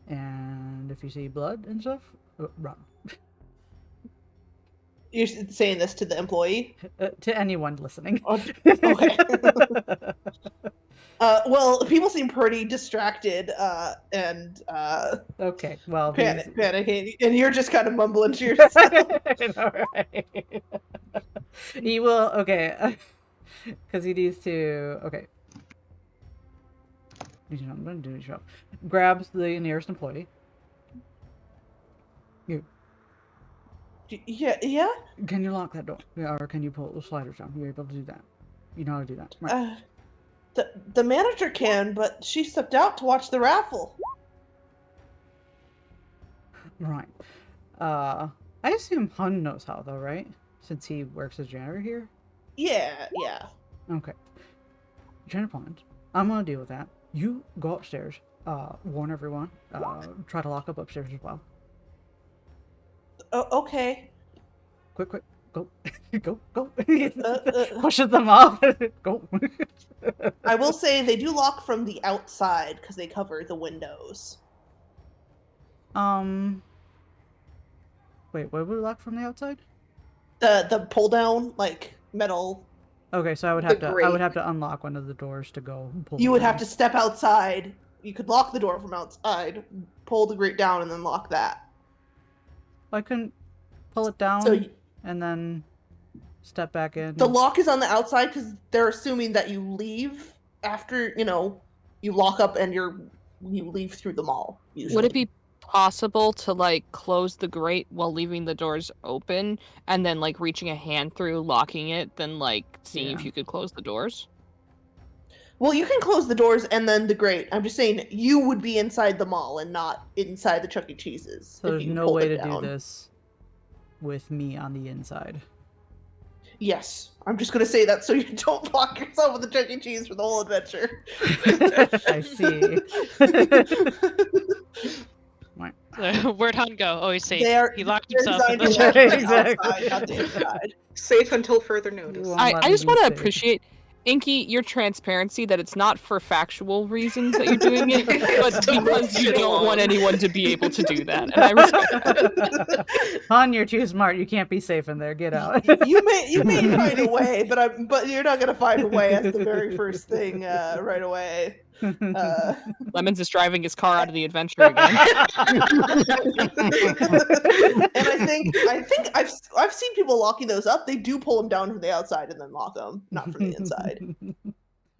And if you see blood and stuff, run. You're saying this to the employee? To anyone listening. Okay. Well, people seem pretty distracted and Okay, well, panicking, and you're just kind of mumbling to yourself. Alright. He will, okay, because he needs to, okay. I'm going to do his job. Grabs the nearest employee. You. Yeah? Can you lock that door? Yeah, or can you pull the sliders down? You're able to do that. You know how to do that. Right. The manager can, but she stepped out to watch the raffle. Right. I assume Hun knows how, though, right? Since he works as janitor here? Yeah. Okay. Janitor plans. I'm gonna deal with that. You go upstairs, warn everyone, try to lock up upstairs as well. Okay. Quick, go. Go. Pushes them off. Go. I will say they do lock from the outside because they cover the windows. Wait, what would we lock from the outside? The pull down, like, metal. Okay, so I would have to unlock one of the doors to go pull You it would down. have to step outside. You could lock the door from outside, pull the grate down, and then lock that. I couldn't pull it down So and then step back in. the lock is on the outside because they're assuming that you leave after, you lock up and you leave through the mall. Usually. Would it be possible to like close the grate while leaving the doors open and then like reaching a hand through, locking it, then like seeing if you could close the doors? Well, you can close the doors and then the grate. I'm just saying you would be inside the mall and not inside the Chuck E. Cheese's. So there's no way to do this with me on the inside. Yes. I'm just going to say that so you don't lock yourself with the Chuck E. Cheese for the whole adventure. I see. So, where'd Han go? Oh, he's safe. He locked they're himself in the designed shadow. to Exactly. outside, not the inside. Safe until further notice. I just want to appreciate, Inky, your transparency that it's not for factual reasons that you're doing it, but because you don't want anyone to be able to do that. And I respect that. Han, you're too smart. You can't be safe in there. Get out. You may find a way, but you're not gonna find a way as the very first thing right away. Lemons is driving his car out of the adventure again. And I think I've seen people locking those up. They do pull them down from the outside and then lock them, not from the inside.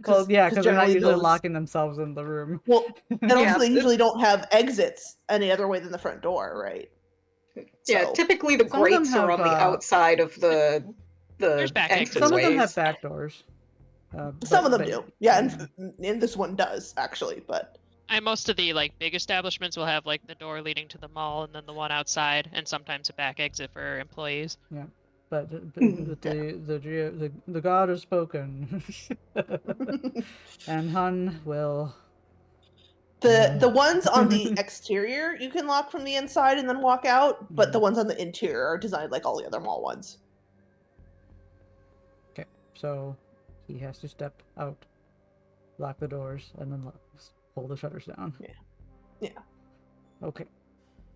Well, yeah, because they're not generally usually those- locking themselves in the room. Well, and also Yeah. they usually don't have exits any other way than the front door, right? Yeah, So- typically the Some of them grates are have, on the outside of the There's back exits. Some of them entranceways. have back doors. Some of them but- do. Yeah, and this one does actually, but Most of the like big establishments will have like the door leading to the mall and then the one outside, and sometimes a back exit for employees. Yeah, but the god has spoken, and Hun will. The ones on the exterior you can lock from the inside and then walk out, but the ones on the interior are designed like all the other mall ones. Okay, so he has to step out, lock the doors, and then pull the shutters down. Yeah. Okay.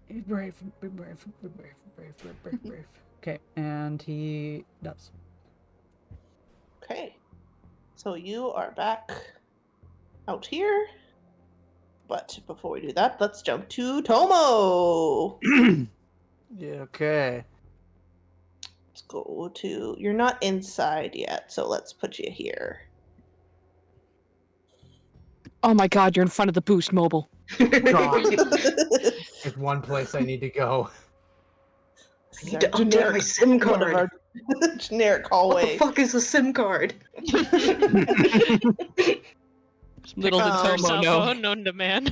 Be brave, be brave, be brave, brave, brave, brave, brave. Okay, and he does. Okay. So you are back out here. But before we do that, let's jump to Tomoe. Yeah, okay. Let's go to... You're not inside yet, so let's put you here. Oh my god, you're in front of the Boost Mobile. There's one place I need to go. I need to update my SIM card. Generic What hallway. the fuck is a SIM card? Little did Your Tomoe cell know. phone known to man.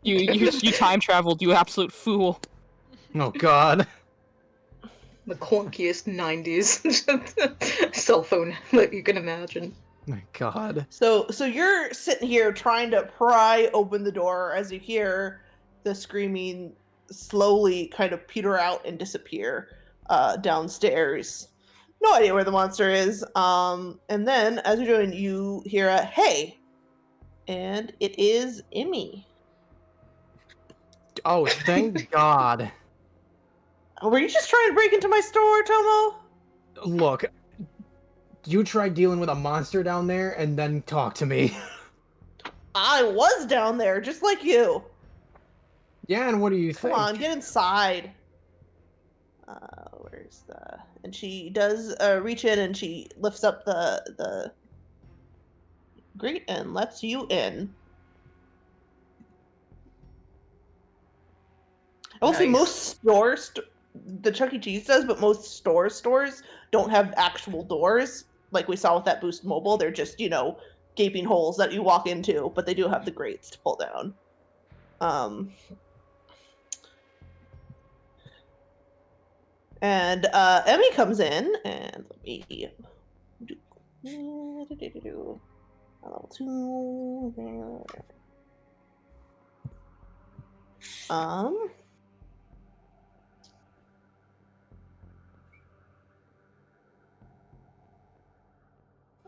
You time traveled, you absolute fool. Oh god. The clunkiest 90s cell phone that you can imagine. My god. So you're sitting here trying to pry open the door as you hear the screaming slowly kind of peter out and disappear downstairs. No idea where the monster is. And then as you're doing, you hear a hey, and it is Emmy. Oh, thank god. Were you just trying to break into my store, Tomoe? Look, you try dealing with a monster down there and then talk to me. I was down there, just like you. Yeah, and what do you Come think? on, get inside. Where's the... And she does reach in and she lifts up the grate and lets you in. I will say Nice. most stores, the Chuck E. Cheese does, but most stores don't have actual doors. Like we saw with that Boost Mobile, they're just, gaping holes that you walk into, but they do have the grates to pull down. And Emmy comes in, and let me do level 2.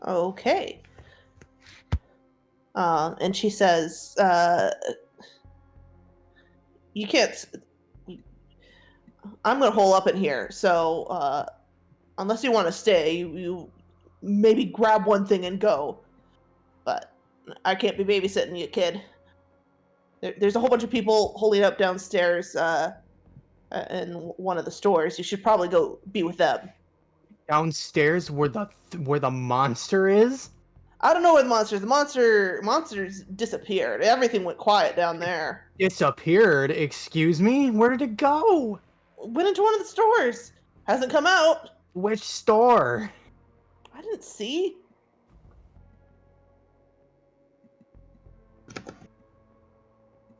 Okay. And she says, you can't... I'm going to hole up in here, so unless you want to stay, you maybe grab one thing and go. But I can't be babysitting you, kid. There's a whole bunch of people holding up downstairs in one of the stores. You should probably go be with them. Downstairs where the monster is? I don't know where the monsters. Monsters disappeared. Everything went quiet down there. Disappeared? Excuse me? Where did it go? Went into one of the stores. Hasn't come out. Which store? I didn't see.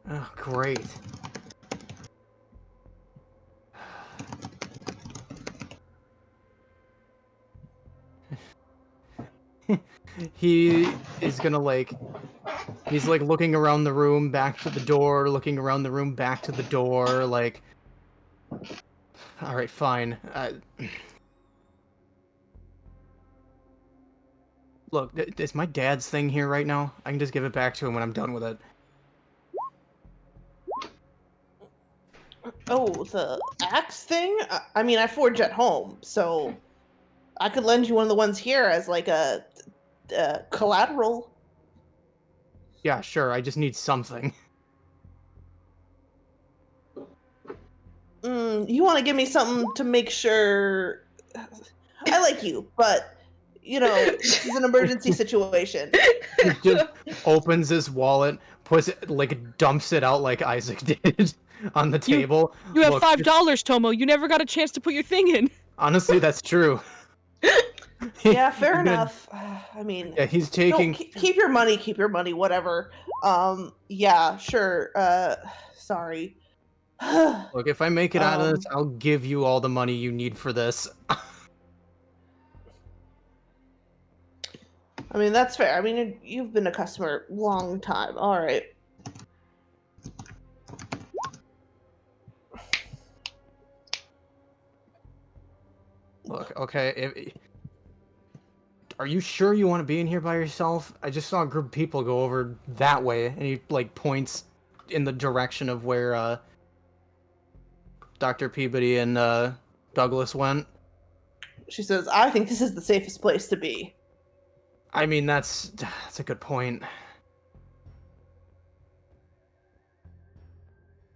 Oh, great. He is gonna he's looking around the room, back to the door, looking around the room, back to the door, alright, fine. Look, is my dad's thing here right now? I can just give it back to him when I'm done with it. Oh, the axe thing? I mean, I forge at home, so I could lend you one of the ones here as a collateral. Yeah, sure, I just need something. You want to give me something to make sure... I like you, but, this is an emergency situation. He just opens his wallet, puts it, dumps it out like Isaac did on the table. You have Look, $5, Tomoe. You never got a chance to put your thing in. honestly, that's true. Yeah, fair He's gonna- enough. I mean, Yeah, he's no, taking. keep your money, whatever. Yeah, sure. Sorry. Look, if I make it out of this, Um, I'll give you all the money you need for this. I mean, that's fair. I mean, you've been a customer long time. All right. Look, okay, are you sure you want to be in here by yourself? I just saw a group of people go over that way, and he like points in the direction of where Dr. Peabody and Douglas went. She says, I think this is the safest place to be. I mean, that's a good point.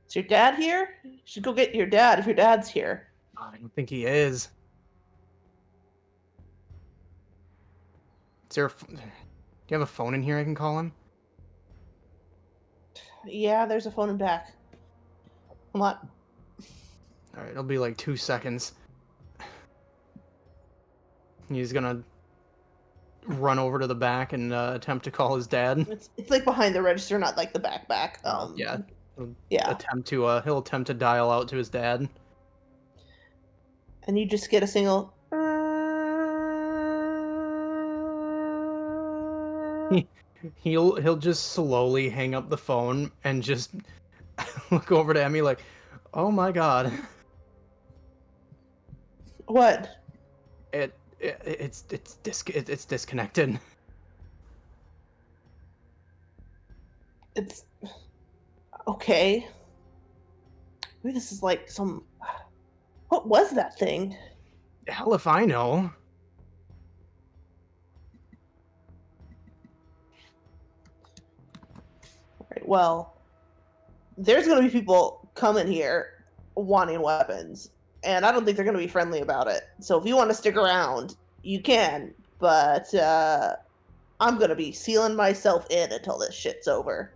Is your dad here? You should go get your dad if your dad's here. I don't think he is. Is there do you have a phone in here I can call him? Yeah, there's a phone in back. Come on. All right, it'll be like 2 seconds. He's gonna run over to the back and attempt to call his dad. It's like behind the register, not like the back. Yeah. Yeah. He'll attempt to dial out to his dad. And you just get a single. He'll just slowly hang up the phone and just look over to Emmy like, "Oh my god." What? It's disconnected. It's okay. Maybe this is like some. What was that thing? Hell if I know. Right, well, there's going to be people coming here wanting weapons, and I don't think they're going to be friendly about it. So if you want to stick around, you can, but I'm going to be sealing myself in until this shit's over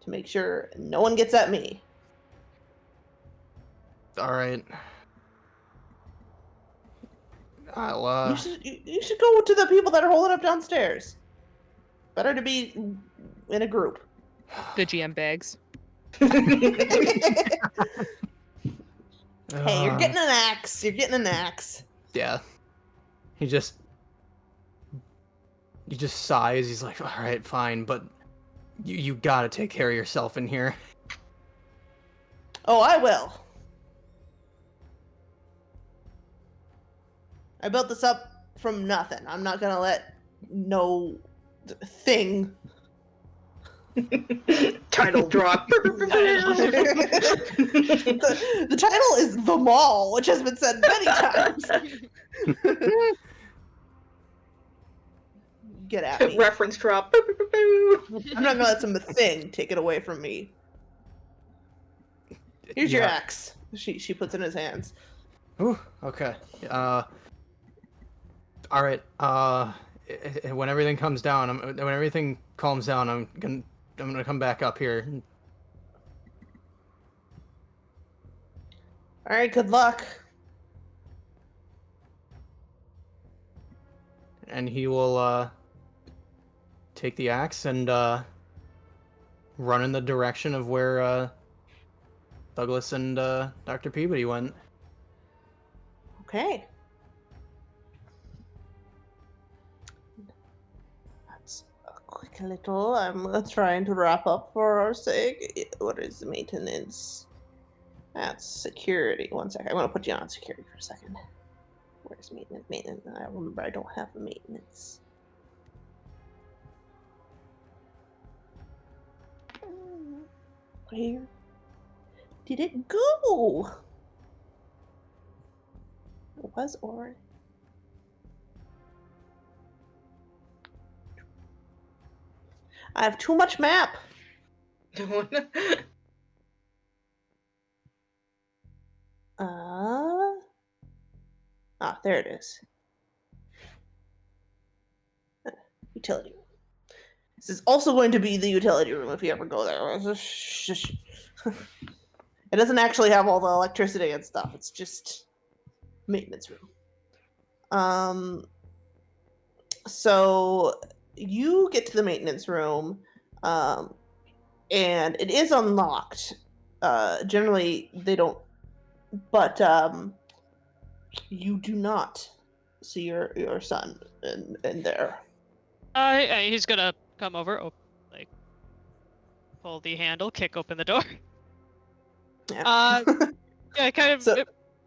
to make sure no one gets at me. All right. I'll You should go to the people that are holding up downstairs. Better to be in a group. The GM bags. Hey, you're getting an axe. You're getting an axe. Yeah. He just sighs. He's like, "All right, fine, but you gotta take care of yourself in here." Oh, I will. I built this up from nothing. I'm not gonna let no thing. Title drop. The title is The Mall, which has been said many times. Get at me. Reference drop. I'm not gonna let some thing take it away from me. Here's your Yeah. axe. She puts it in his hands. Ooh, okay. All right. When everything comes down, when everything calms down, I'm gonna come back up here. All right, good luck. And he will take the axe and run in the direction of where Douglas and Dr. Peabody went. Okay. That's a quick little. I'm trying to wrap up for our sake. What is the maintenance? That's security. One second. I'm going to put you on security for a second. Where's maintenance? Maintenance. I remember I don't have the maintenance. Where did it go? It was or. I have too much map. There it is. Utility room. This is also going to be the utility room if you ever go there. It doesn't actually have all the electricity and stuff. It's just maintenance room. So you get to the maintenance room, and it is unlocked. Generally, they don't, but you do not see your son in there. He's gonna come over, like, pull the handle, kick open the door. Yeah. Yeah, kind of So-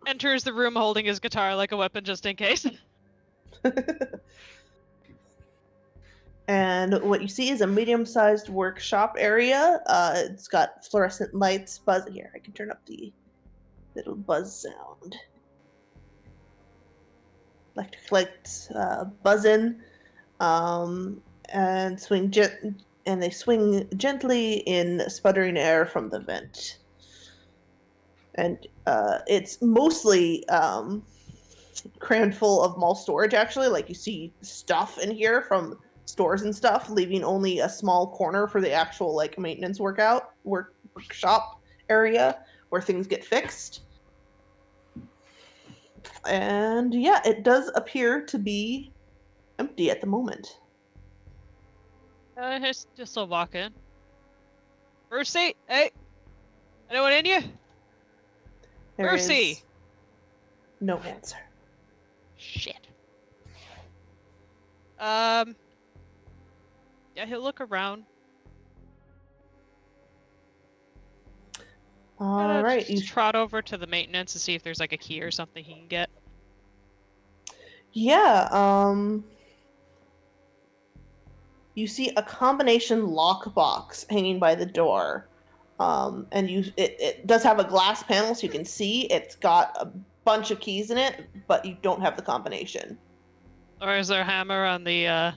enters the room holding his guitar like a weapon just in case. And what you see is a medium-sized workshop area. It's got fluorescent lights. Buzz here. I can turn up the little buzz sound. Electric lights buzzing, and they swing gently in sputtering air from the vent. And it's mostly crammed full of mall storage. Actually, like you see stuff in here from stores and stuff, leaving only a small corner for the actual like maintenance workshop area where things get fixed. And yeah, it does appear to be empty at the moment. Just will walk in. Mercy, hey, anyone in here? There Mercy! is no answer. Shit. Yeah, he'll look around. All right, Just trot over to the maintenance to see if there's like a key or something he can get. Yeah, you see a combination lockbox hanging by the door. And it does have a glass panel so you can see. It's got a bunch of keys in it, but you don't have the combination. Or is there a hammer on the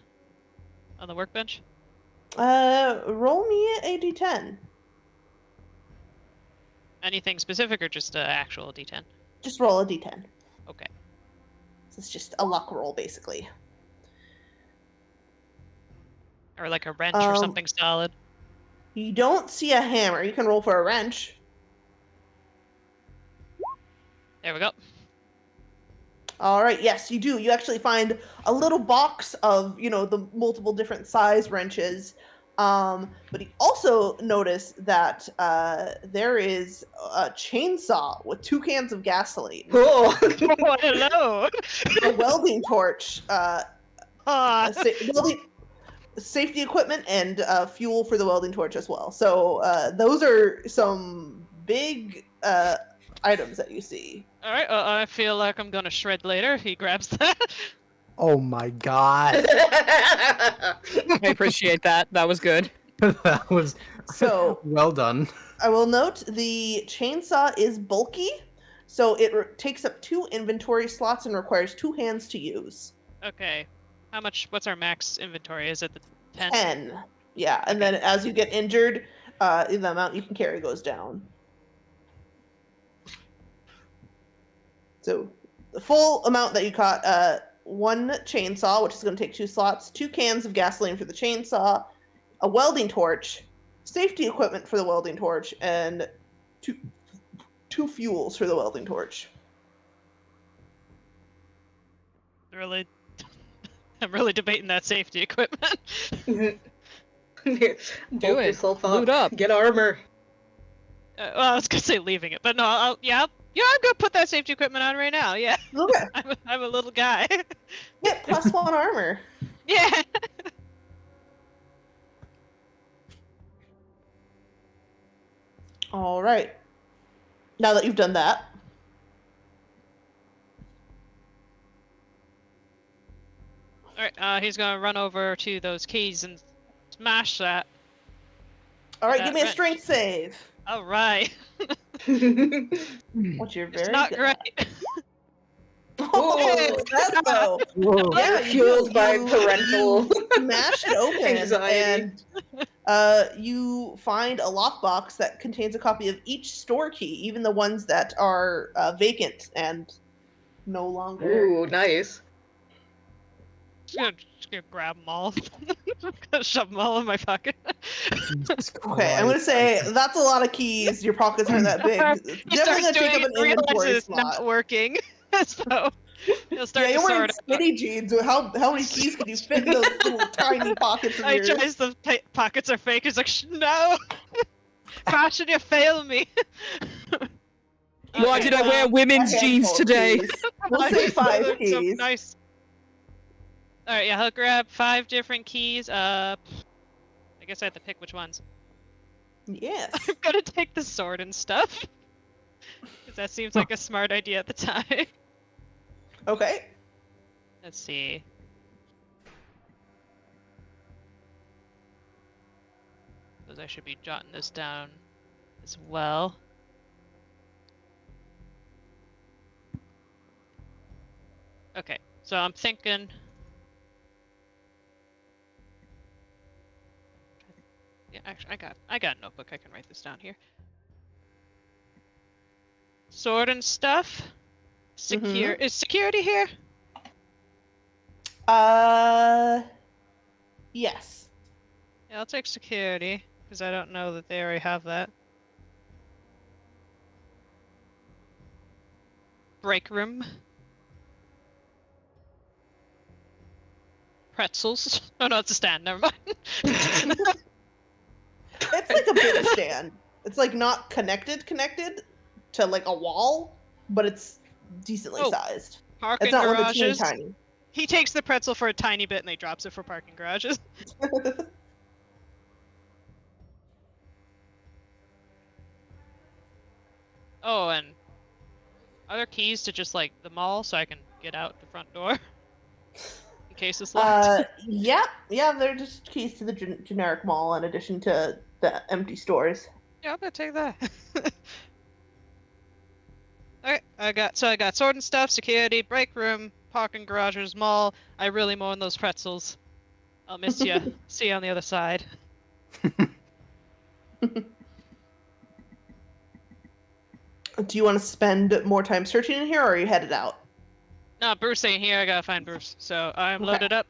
workbench? Roll me a d10. Anything specific or just an actual D10? Just roll a d10. Okay. It's just a luck roll, basically. Or like a wrench or something solid. You don't see a hammer. You can roll for a wrench. There we go. All right, yes, you do. You actually find a little box of, the multiple different size wrenches. But you also notice that there is a chainsaw with 2 cans of gasoline, Cool. Oh, hello! a welding torch, safety equipment, and fuel for the welding torch as well. So those are some big items that you see. Alright, I feel like I'm gonna shred later. He grabs that. Oh my god. I appreciate that. That was good. That was So well done. I will note the chainsaw is bulky, so it takes up 2 inventory slots and requires 2 hands to use. Okay. What's our max inventory? Is it the 10? 10. Yeah, and then as you get injured, the amount you can carry goes down. So the full amount that you caught, 1 chainsaw, which is going to take 2 slots, 2 cans of gasoline for the chainsaw, a welding torch, safety equipment for the welding torch, and 2 fuels for the welding torch. I'm really debating that safety equipment. Bulk it. yourself up. Loot up. Get armor. Well, I was gonna say leaving it, but no. I'm gonna put that safety equipment on right now. Yeah, Okay. I'm a little guy. Yeah, +1 armor. Yeah. All right. Now that you've done that, All right. He's gonna run over to those keys and smash that. all right, That give me a wrench. strength save. All right. Which you're It's very not good great. at. Oh, that's though. Whoa. Yeah, Fueled by parental you smash it open, anxiety. and you find a lockbox that contains a copy of each store key, even the ones that are vacant and no longer. Ooh, nice. Just gonna grab them all. Gonna shove them all in my pocket. Jesus Okay, I'm gonna Christ. say that's a lot of keys. Your pockets aren't that big. It's He definitely starts gonna take doing up it an and realizes inventory it's slot. not working. So He'll start Yeah, to you're wearing sort out. skinny jeans. How many keys can you fit in those little tiny pockets of I yours? tries the pockets are fake. He's like, no! Caution, you fail me. Why did I wear A women's jeans handful of today? keys. We'll say 5 So keys. nice. All right, yeah, he'll grab 5 different keys. I guess I have to pick which ones. Yes. I'm gonna take the sword and stuff. Because that seems like a smart idea at the time. Okay. Let's see. Suppose I should be jotting this down as well. Okay, so I'm thinking. Yeah, actually, I got a notebook. I can write this down here. Sword and stuff. Is security here? Yes. Yeah, I'll take security because I don't know that they already have that. Break room. Pretzels. Oh no, it's a stand. Never mind. It's like a big stand. It's like not connected to like a wall, but it's decently Oh. sized. Parking It's not one of the teeny garages. tiny. He takes the pretzel for a tiny bit and he drops it for parking garages. Oh, and are there keys to just like the mall so I can get out the front door in case it's locked? Yeah, they're just keys to the generic mall in addition to the empty stores. Yeah, I'm gonna take that. Alright, I got sword and stuff, security, break room, parking garages, mall. I really mourn those pretzels. I'll miss you. See you on the other side. Do you want to spend more time searching in here, or are you headed out? No, Bruce ain't here. I gotta find Bruce. So I'm Okay. loaded up.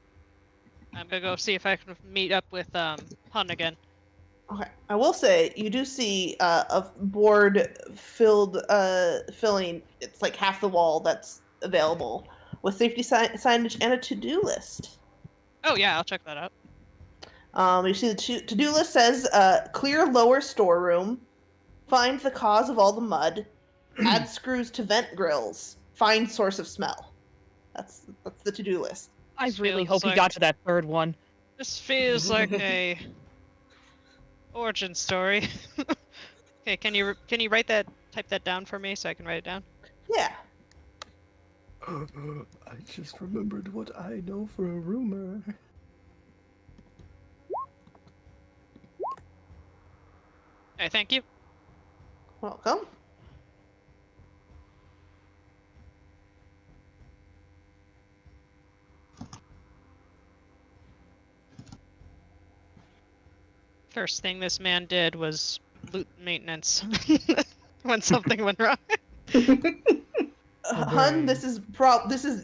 I'm gonna go see if I can meet up with Hun again. Okay. I will say you do see a board filling. It's like half the wall that's available with safety signage and a to-do list. Oh yeah, I'll check that out. You see the to-do list says clear lower storeroom, find the cause of all the mud, add screws to vent grills, find source of smell. That's the to-do list. I really Feels hope he like- got to that third one. This feels like a origin story. Okay, can you type that down for me so I can write it down? Yeah. I just remembered what I know for a rumor. Okay, thank you. Welcome. First thing this man did was loot maintenance when something went wrong. Hun, this is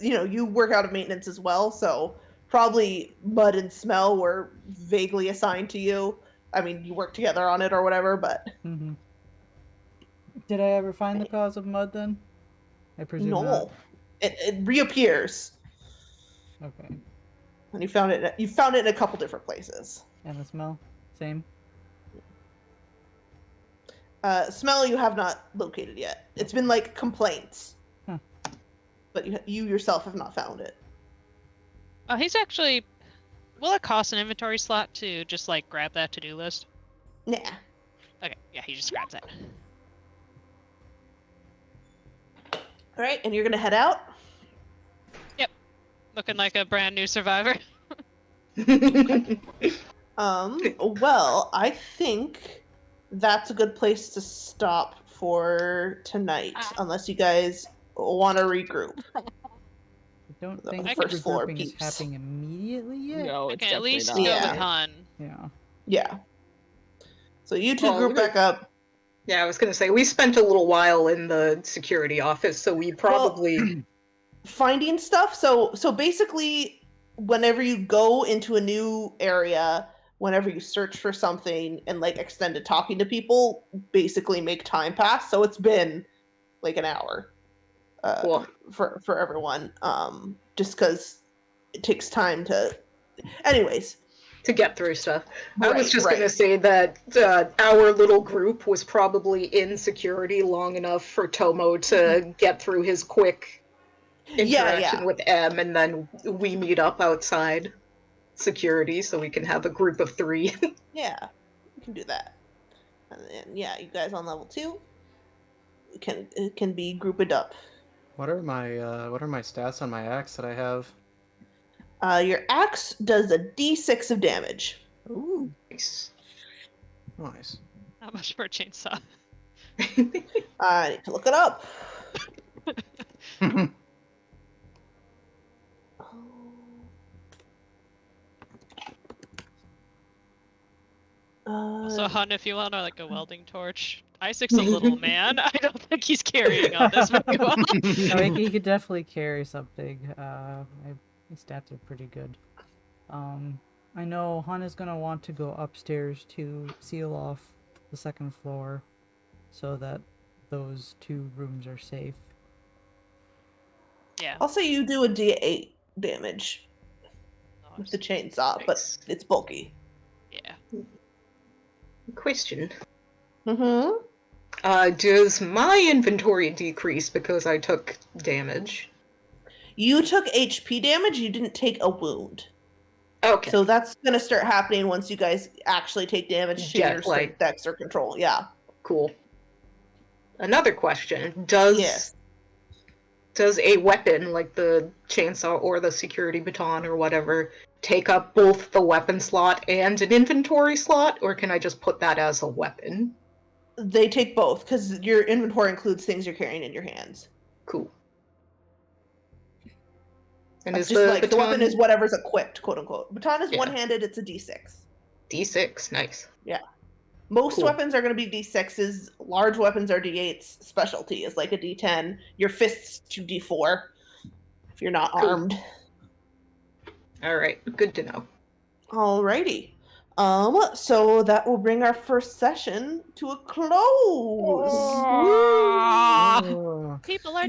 you work out of maintenance as well, so probably mud and smell were vaguely assigned to you. I mean, you work together on it or whatever, but Mm-hmm. Did I ever find the cause of mud then? I presume no, not. it reappears, Okay. and you found it in a couple different places. And the smell? Same? Smell you have not located yet. It's been like complaints, Huh. but you yourself have not found it. Oh, he's actually. Will it cost an inventory slot to just like grab that to-do list? Nah. Okay, yeah, he just grabs it. All right, and you're gonna head out. Looking like a brand new survivor. Well, I think that's a good place to stop for tonight, unless you guys want to regroup. I don't The think first floor regrouping is peeps. happening immediately yet. No, I it's can at definitely least not. go Yeah. with Han. Yeah. Yeah. So you two Well, group back up. Yeah, I was gonna say we spent a little while in the security office, so we probably Finding stuff. So basically, whenever you go into a new area, whenever you search for something and like extended talking to people, basically make time pass. So it's been like an hour. Cool. for everyone. Just because it takes time to. Anyways, To get through stuff. I was Right, just going to right. say that our little group was probably in security long enough for Tomoe to get through his quick interaction yeah. with M, and then we meet up outside security so we can have a group of 3. Yeah, we can do that. And then, yeah, you guys on level 2 can be grouped up. What are my stats on my axe that I have? Your axe does a d6 of damage. Ooh, Nice. nice. How much for a chainsaw? I need to look it up. Also, Hun, if you want like a welding torch, Isaac's a little man. I don't think he's carrying all this very well. No, he could definitely carry something. My stats are pretty good. I know Han is gonna want to go upstairs to seal off the second floor, so that those 2 rooms are safe. Yeah. I'll say you do a d8 damage with the chainsaw, Nice. but it's bulky. Yeah. Question. Mm-hmm. Does my inventory decrease because I took damage? You took HP damage, you didn't take a wound. Okay. So that's going to start happening once you guys actually take damage to Get, your like- dex or control. Yeah. Cool. Another question. Does Yes. a weapon, like the chainsaw or the security baton or whatever, take up both the weapon slot and an inventory slot, or can I just put that as a weapon? They take both because your inventory includes things you're carrying in your hands. Cool. And It's is just the like baton the weapon is whatever's equipped, quote unquote. Baton is Yeah. one-handed, it's a d6. D6? Nice. Most Cool. weapons are going to be d6s. Large weapons are d8s. Specialty is like a d10. Your fists to d4 if you're not Cool. armed. Alright, good to know. Alrighty. So that will bring our first session to a close. Ah. Oh. People are